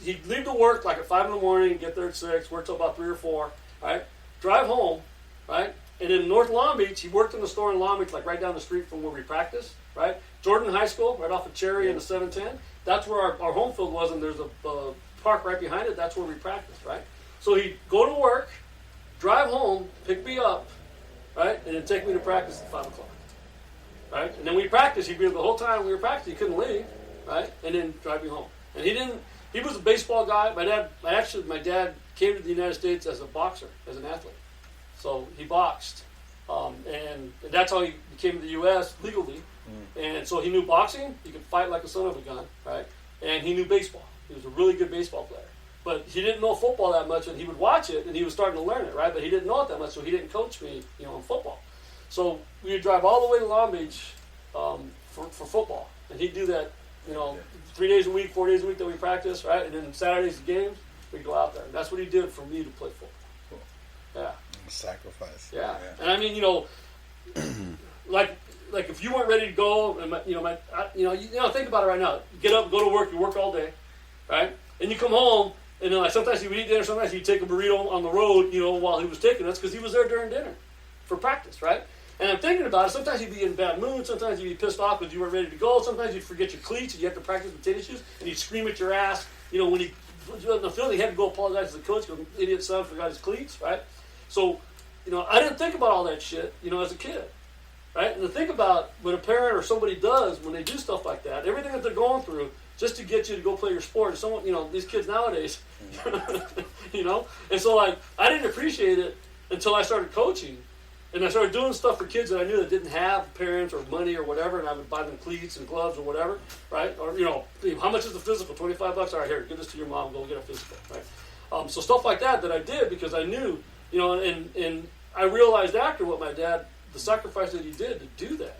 He'd leave to work like at 5 in the morning, get there at 6, work till about 3 or 4, right? Drive home, right? And in North Long Beach, he worked in the store in Long Beach, like right down the street from where we practiced, right? Jordan High School, right off of Cherry and the 710. That's where our home field was, and there's a park right behind it. That's where we practiced, right? So he'd go to work, drive home, pick me up, right? And then take me to practice at 5 o'clock, right? And then we practiced. He'd be there the whole time we were practicing. He couldn't leave, right? And then drive me home. And he was a baseball guy. My dad came to the United States as a boxer, as an athlete. So he boxed. And that's how he came to the U.S. legally. And so he knew boxing. He could fight like a son of a gun, right? And he knew baseball. He was a really good baseball player. But he didn't know football that much, and he would watch it, and he was starting to learn it, right? But he didn't know it that much, so he didn't coach me, in football. So we would drive all the way to Long Beach for football. And he'd do that, 3 days a week, 4 days a week that we practice, right? And then Saturdays, the games, we'd go out there. And that's what he did for me to play football. Cool. Yeah. Sacrifice. Yeah. And I mean, like if you weren't ready to go, and think about it right now. You get up, go to work, you work all day, right? And you come home, and sometimes he would eat dinner, sometimes he'd take a burrito on the road, while he was taking us, because he was there during dinner for practice, right? And I'm thinking about it, sometimes you'd be in a bad mood, sometimes you'd be pissed off because you weren't ready to go, sometimes you'd forget your cleats and you have to practice with tennis shoes, and he'd scream at your ass, when he was in the field, he had to go apologize to the coach because idiot son forgot his cleats, right? So I didn't think about all that shit, as a kid. Right? And to think about what a parent or somebody does when they do stuff like that, everything that they're going through just to get you to go play your sport. Someone, these kids nowadays, and so I didn't appreciate it until I started coaching, and I started doing stuff for kids that I knew that didn't have parents or money or whatever, and I would buy them cleats and gloves or whatever, right? Or how much is the physical? $25. All right, here, give this to your mom. Go get a physical, right? So stuff like that I did because I knew, and I realized after what my dad. The sacrifice that he did to do that.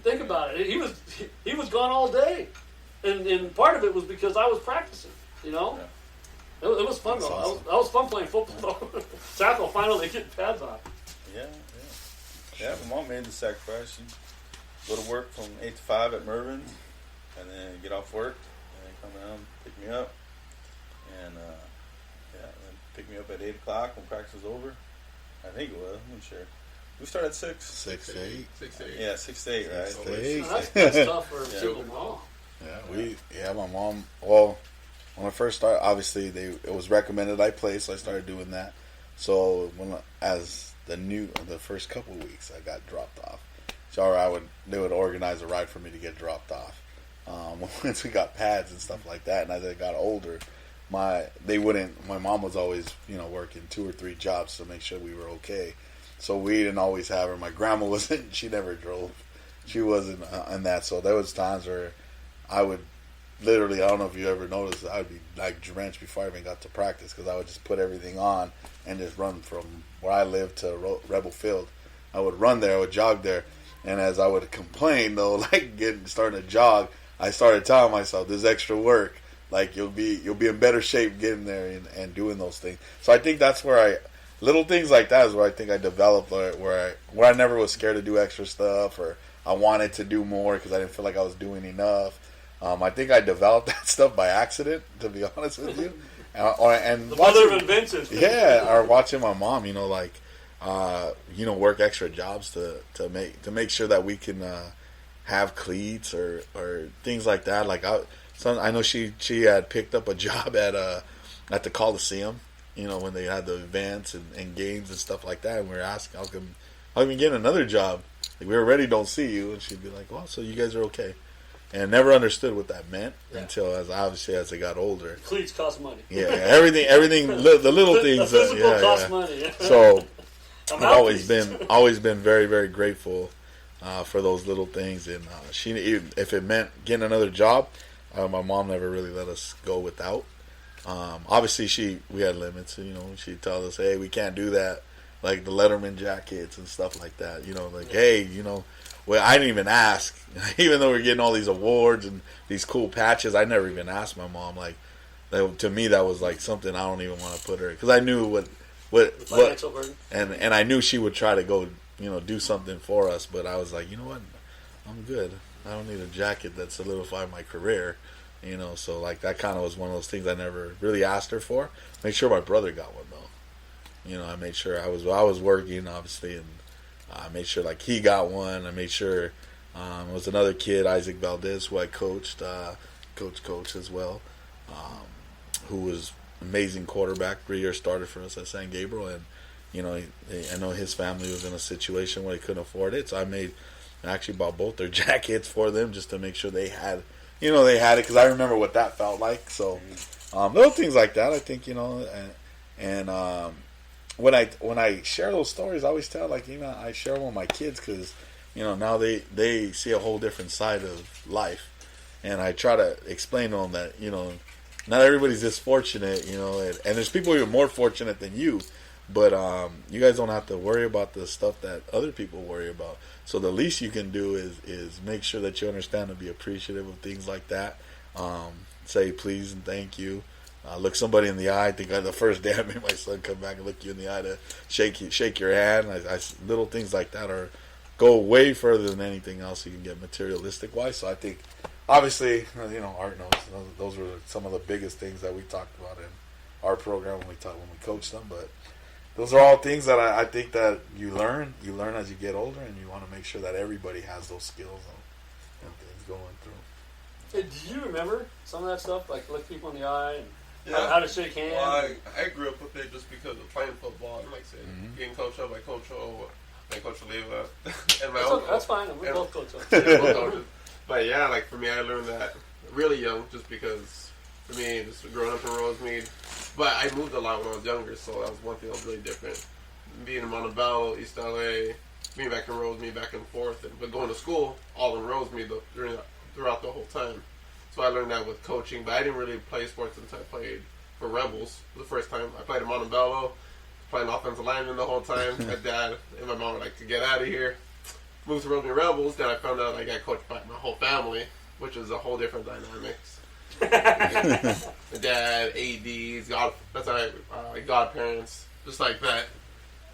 Think about it. He was gone all day, and part of it was because I was practicing. It was fun though. Awesome. I was fun playing football. Tackle finally getting pads on. Yeah. My mom made the sacrifice. She'd go to work from 8 to 5 at Mervin's, and then get off work, and then come down, pick me up, and then pick me up at 8 o'clock when practice was over. I think it was. I'm not sure. We started at 6. 6 to 8. 6 to 8. Yeah, 6 to 8, right? 6 to 8. That's tough for a single mom. My mom. Well, when I first started, obviously it was recommended I play, so I started doing that. So the first couple of weeks, I got dropped off. So they would organize a ride for me to get dropped off. Once we got pads and stuff like that, and as I got older, my mom was always working 2 or 3 jobs to make sure we were okay. So we didn't always have her. My grandma wasn't. She never drove. She wasn't in that. So there was times where I would literally, I don't know if you ever noticed, I would be like drenched before I even got to practice because I would just put everything on and just run from where I lived to Rebel Field. I would run there. I would jog there. And as I would complain, though, starting to jog, I started telling myself, "There's extra work. Like you'll be in better shape getting there and doing those things." So I think that's where little things like that is where I think I developed, where I never was scared to do extra stuff, or I wanted to do more because I didn't feel like I was doing enough. I think I developed that stuff by accident, to be honest with you. And the mother of invention. Yeah, or watching my mom, work extra jobs to make sure that we can have cleats or things like that. I know she had picked up a job at the Coliseum. When they had the events and games and stuff like that, and we were asking, how come you get another job? Like, we already don't see you. And she'd be like, well, so you guys are okay. And never understood what that meant until as I got older. Cleats cost money. Yeah, everything, the little things. The physical cost money. So I've always been very, very grateful for those little things. And if it meant getting another job, my mom never really let us go without. Obviously we had limits, she'd tell us, hey, we can't do that, like the Letterman jackets and stuff like that, hey, well, I didn't even ask, even though we're getting all these awards and these cool patches, I never even asked my mom, to me, that was like something I don't even want to put her, because I knew what, and I knew she would try to go, do something for us, but I was like, you know what, I'm good, I don't need a jacket that solidified my career. So that kind of was one of those things I never really asked her for. Made sure my brother got one though. I made sure I was working obviously, and I made sure he got one. I made sure it was another kid, Isaac Valdez, who I coached, coach as well, who was amazing quarterback, 3-year starter for us at San Gabriel, and I know his family was in a situation where they couldn't afford it, so I actually bought both their jackets for them just to make sure they had. They had it because I remember what that felt like. So, little things like that, I think, and when I share those stories, I always tell, I share them with my kids because, now they see a whole different side of life. And I try to explain to them that, not everybody's this fortunate, and there's people even more fortunate than you. But you guys don't have to worry about the stuff that other people worry about. So the least you can do is make sure that you understand and be appreciative of things like that. Say please and thank you. Look somebody in the eye. I think the first day I made my son come back and look you in the eye to shake your hand. Little things like that go way further than anything else you can get materialistic wise. So I think, obviously, Art knows those were some of the biggest things that we talked about in our program when we coached them. But those are all things that I think that you learn as you get older, and you want to make sure that everybody has those skills and things going through. Hey, do you remember some of that stuff, like look people in the eye and Yeah. How to shake hands. Well, I grew up with it just because of playing football. And like I said, getting coached up by Coach O and Coach Oliva. And my uncle. That's fine. We're both coaches. Both coaches. But yeah, like for me, I learned that really young just because for me, just growing up in Rosemead. But I moved a lot when I was younger, so that was one thing that was really different. Being in Montebello, East LA, being back in Rosemead, back and forth, but going to school all in Rosemead throughout the whole time. So I learned that with coaching, but I didn't really play sports until I played for Rebels the first time. I played in Montebello, playing offensive lineman the whole time. My dad and my mom were like, to get out of here. Moved to Rosemead Rebels, then I found out I got coached by my whole family, which is a whole different dynamics. My dad, ADs, godparents, just like that.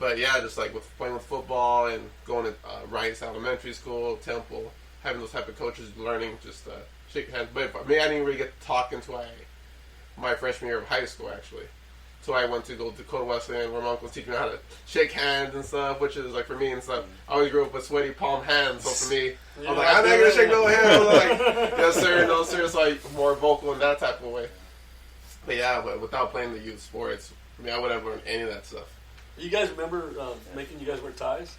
But yeah, just like with playing with football and going to Rice Elementary School, Temple, having those type of coaches, learning just shake hands. But for me, I didn't really get to talk until my freshman year of high school, actually. So I went to go to Dakota Wesleyan, where my uncle was teaching me how to shake hands and stuff, which is like for me and stuff. I always grew up with sweaty palm hands, so for me, I'm like, I'm not gonna shake no hands. I'm like, yes sir, no sir. So like more vocal in that type of way. But yeah, but without playing the youth sports, I mean, I would have learned any of that stuff. You guys remember making you guys wear ties?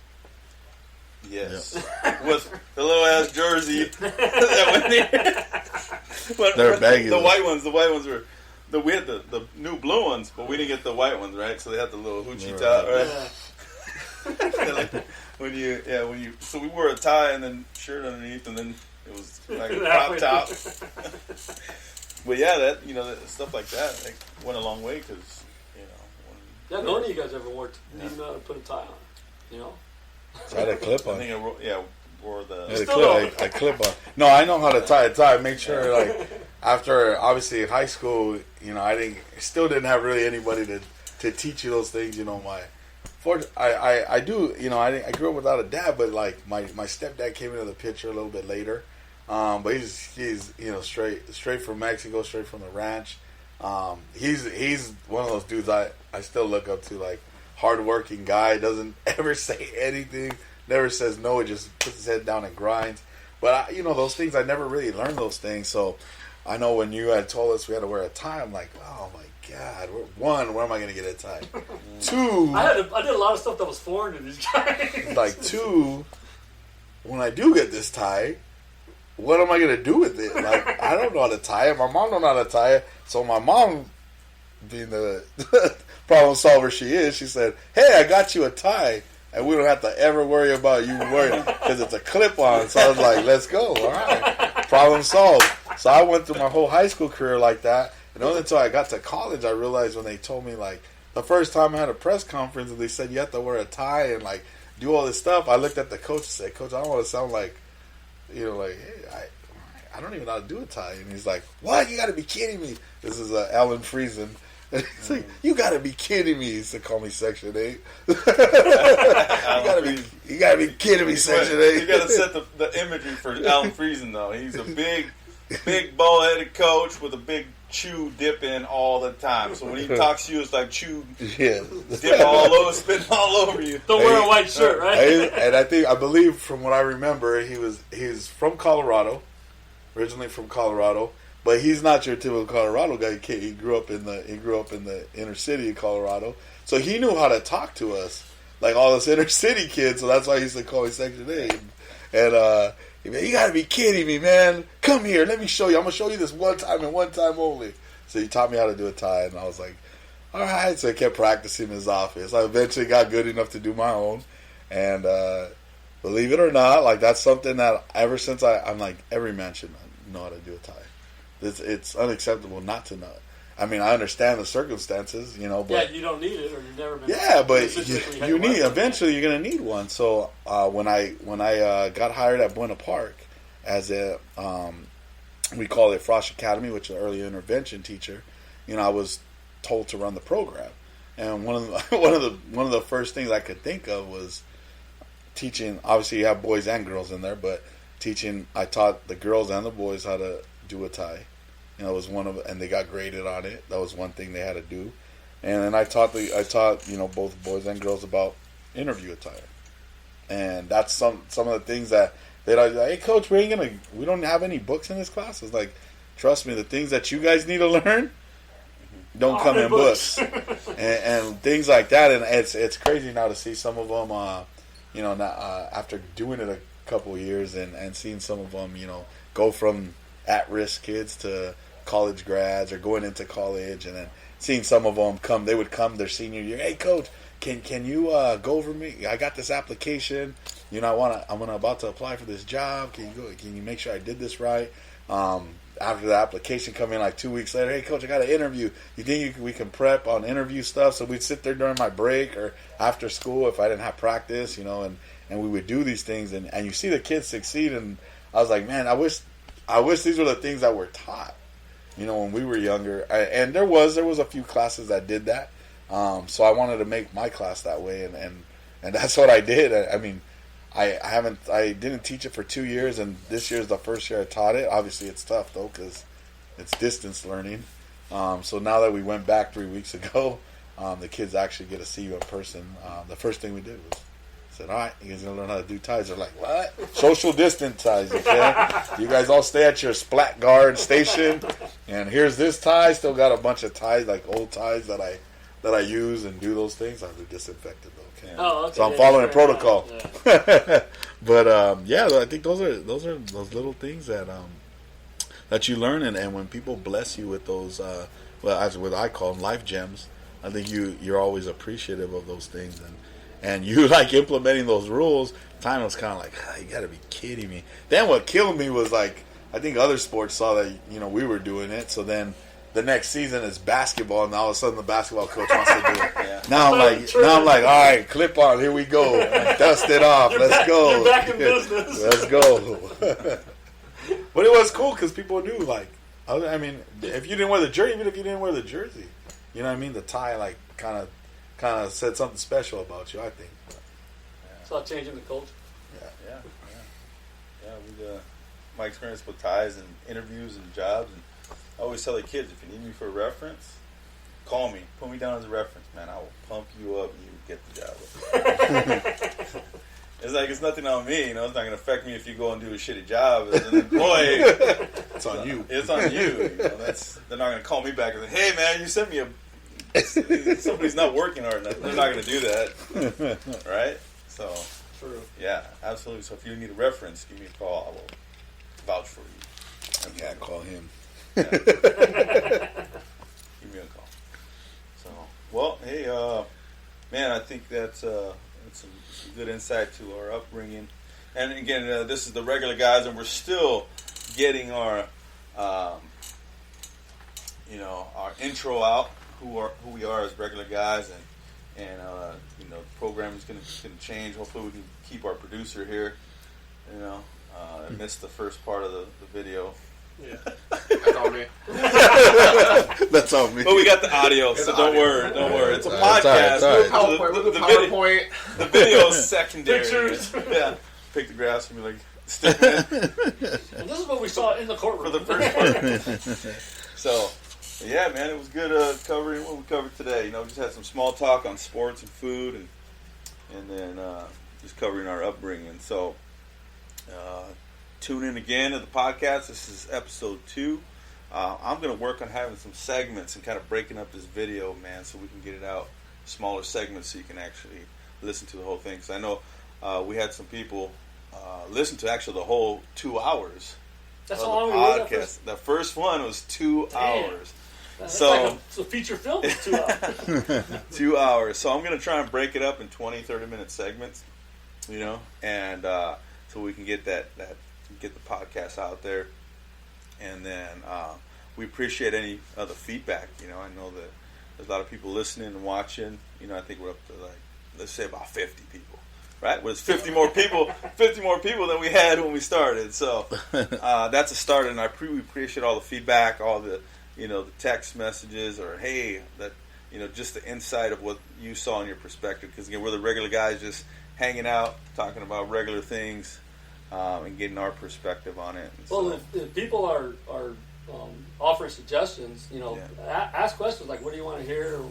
Yes. With the little ass jersey. They're baggy. The white ones were. We had the new blue ones, but we didn't get the white ones, right? So they had the little hoochie tie, right? Yeah. So we wore a tie and then shirt underneath, and then it was like a crop top. But yeah, that stuff like that went a long way because none of you guys ever didn't know how to put a tie on, So I had a clip on. I think wore the. I clip on. No, I know how to tie a tie. Make sure after obviously in high school, I still didn't have really anybody to teach you those things. I do. I grew up without a dad, but like my stepdad came into the picture a little bit later. But he's straight from Mexico, straight from the ranch. He's one of those dudes I still look up to, like hardworking guy, doesn't ever say anything, never says no, just puts his head down and grinds. But those things, I never really learned those things. So I know when you had told us we had to wear a tie, I'm like, oh my God, one, where am I going to get a tie? Two, I did a lot of stuff that was foreign to these guys. Like two, when I do get this tie, what am I going to do with it? Like, I don't know how to tie it. My mom don't know how to tie it. So my mom, being the problem solver she is, she said, hey, I got you a tie. And we don't have to ever worry about you wearing it because it's a clip-on. So I was like, let's go. All right. Problem solved. So I went through my whole high school career like that. And only until I got to college, I realized when they told me, like, the first time I had a press conference and they said you have to wear a tie and, like, do all this stuff, I looked at the coach and said, Coach, I don't want to sound like, hey, I don't even know how to do a tie. And he's like, what? You got to be kidding me. This is Alan Friesen. And he's like, you got to be kidding me. He used to call me Section 8. you got to be kidding me, Section 8. You got to set the imagery for Alan Friesen, though. He's a big bald-headed coach with a big chew dip in all the time. So when he talks to you, it's like chew dip all over, spitting all over you. Don't wear a white shirt, right? And I believe from what I remember, he's from Colorado, originally from Colorado, but he's not your typical Colorado guy. He grew up in the inner city of Colorado, so he knew how to talk to us like all us inner city kids. So that's why he used to call me Section 8. And you got to be kidding me, man! Come here, let me show you. I'm gonna show you this one time and one time only. So he taught me how to do a tie, and I was like, all right. So I kept practicing in his office. I eventually got good enough to do my own, and believe it or not, like that's something that ever since I'm like, every man should know how to do a tie. It's unacceptable not to know. I mean, I understand the circumstances, but yeah, you don't need it, or you've never been. Yeah, but you need eventually. You're gonna need one. So when I got hired at Buena Park as a we call it Frosh Academy, which is an early intervention teacher, I was told to run the program, and one of the first things I could think of was teaching. Obviously, you have boys and girls in there, but teaching. I taught the girls and the boys how to do a tie. It was and they got graded on it. That was one thing they had to do. And then I taught both boys and girls about interview attire. And that's some of the things that they'd like, hey coach, we don't have any books in this class. It's like, trust me, the things that you guys need to learn, don't come in books, and things like that. And it's crazy now to see some of them, after doing it a couple of years and seeing some of them, go from at-risk kids to college grads or going into college, and then seeing some of them come. They would come their senior year. Hey, coach, can you go over me? I got this application. I'm about to apply for this job. Can you make sure I did this right? After the application come in like 2 weeks later, hey coach, I got an interview. You think we can prep on interview stuff? So we'd sit there during my break or after school if I didn't have practice, and we would do these things, and you see the kids succeed, and I was like, man, I wish these were the things that were taught, when we were younger. And there was a few classes that did that, so I wanted to make my class that way, and that's what I did. I didn't teach it for 2 years, and this year is the first year I taught it. Obviously, it's tough though because it's distance learning. So now that we went back 3 weeks ago, the kids actually get to see you in person. The first thing we did was said, "All right, you guys gonna learn how to do ties." They're like, "What? Social distance ties? Okay? You guys all stay at your splat guard station, and here's this tie. Still got a bunch of ties, like old ties that I use and do those things. I've disinfected though." Okay. Oh, okay. So I'm following protocol. Yeah. But I think those are those little things that you learn, and when people bless you with those, as what I call them, life gems, I think you're always appreciative of those things, and you like implementing those rules. Time was kind of like, you got to be kidding me. Then what killed me was like, I think other sports saw that we were doing it, so then the next season is basketball, and all of a sudden the basketball coach wants to do it. Yeah. Now I'm like, all right, clip on, here we go, dust it off, let's go. You're back in business. Let's go. But it was cool because people knew, like, if you didn't wear the jersey, even if you didn't wear the jersey, the tie like kind of said something special about you, I think. It's not changing the culture. Yeah. My experience with ties and interviews and jobs, and I always tell the kids, if you need me for a reference, call me. Put me down as a reference, man. I will pump you up and you get the job. It's like, it's nothing on me, It's not going to affect me if you go and do a shitty job as an employee. It's on you. It's on you. They're not going to call me back and say, hey, man, you sent me somebody's not working hard enough. They're not going to do that. Right? So, true. Yeah, absolutely. So if you need a reference, give me a call. I will vouch for you. Yeah, call him. Yeah. Give me a call. So, well, hey, man, I think that's some good insight to our upbringing. And again, this is the regular guys, and we're still getting our, our intro out. Who we are as regular guys, and the program is going to change. Hopefully, we can keep our producer here. I missed the first part of the video. Yeah, that's on me. That's on me. But we got the audio, so don't worry. It's a podcast. PowerPoint. The video is secondary. Pictures. Yeah, pictographs and be like stick man. And this is what we saw in the courtroom For the first part. So, yeah, man, it was good covering what we covered today. Just had some small talk on sports and food, and then just covering our upbringing. So, tune in again to the podcast. This is episode 2. I'm going to work on having some segments and kind of breaking up this video, man, so we can get it out smaller segments so you can actually listen to the whole thing. Because I know we had some people listen to actually the whole 2 hours. That's of how long the we were podcast. The first one was 2 hours. That's So like a feature film. It's 2 hours. 2 hours. So I'm going to try and break it up in 20, 30-minute segments, and so we can get get the podcast out there. And then we appreciate any other feedback. I know that there's a lot of people listening and watching. I think we're up to let's say about 50 people. Right? With 50 more people than we had when we started. So that's a start, and we appreciate all the feedback, all the the text messages, or hey, that just the insight of what you saw in your perspective. Because again, we're the regular guys, just hanging out, talking about regular things, and getting our perspective on it. And well, if people are offering suggestions, ask questions like, what do you want to hear, or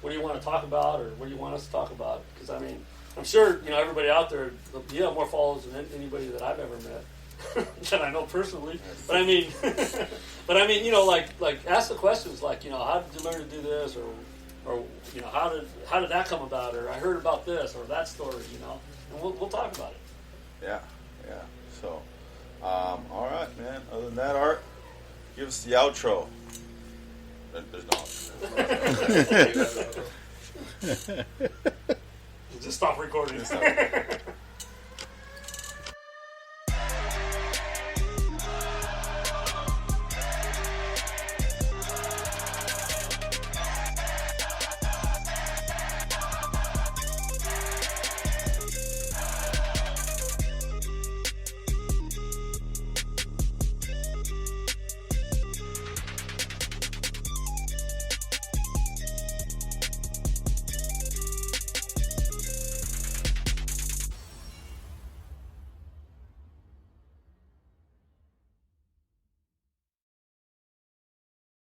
what do you want to talk about, or what do you want us to talk about? Because I'm sure everybody out there, you have more followers than anybody that I've ever met. that I know personally. But I mean, you know, like ask the questions like, you know, how did you learn to do this, or you know, how did that come about, or I heard about this or that story, you know, and we'll talk about it. Yeah. So, all right, man. Other than that, Art, give us the outro. There's no outro. Just stop recording.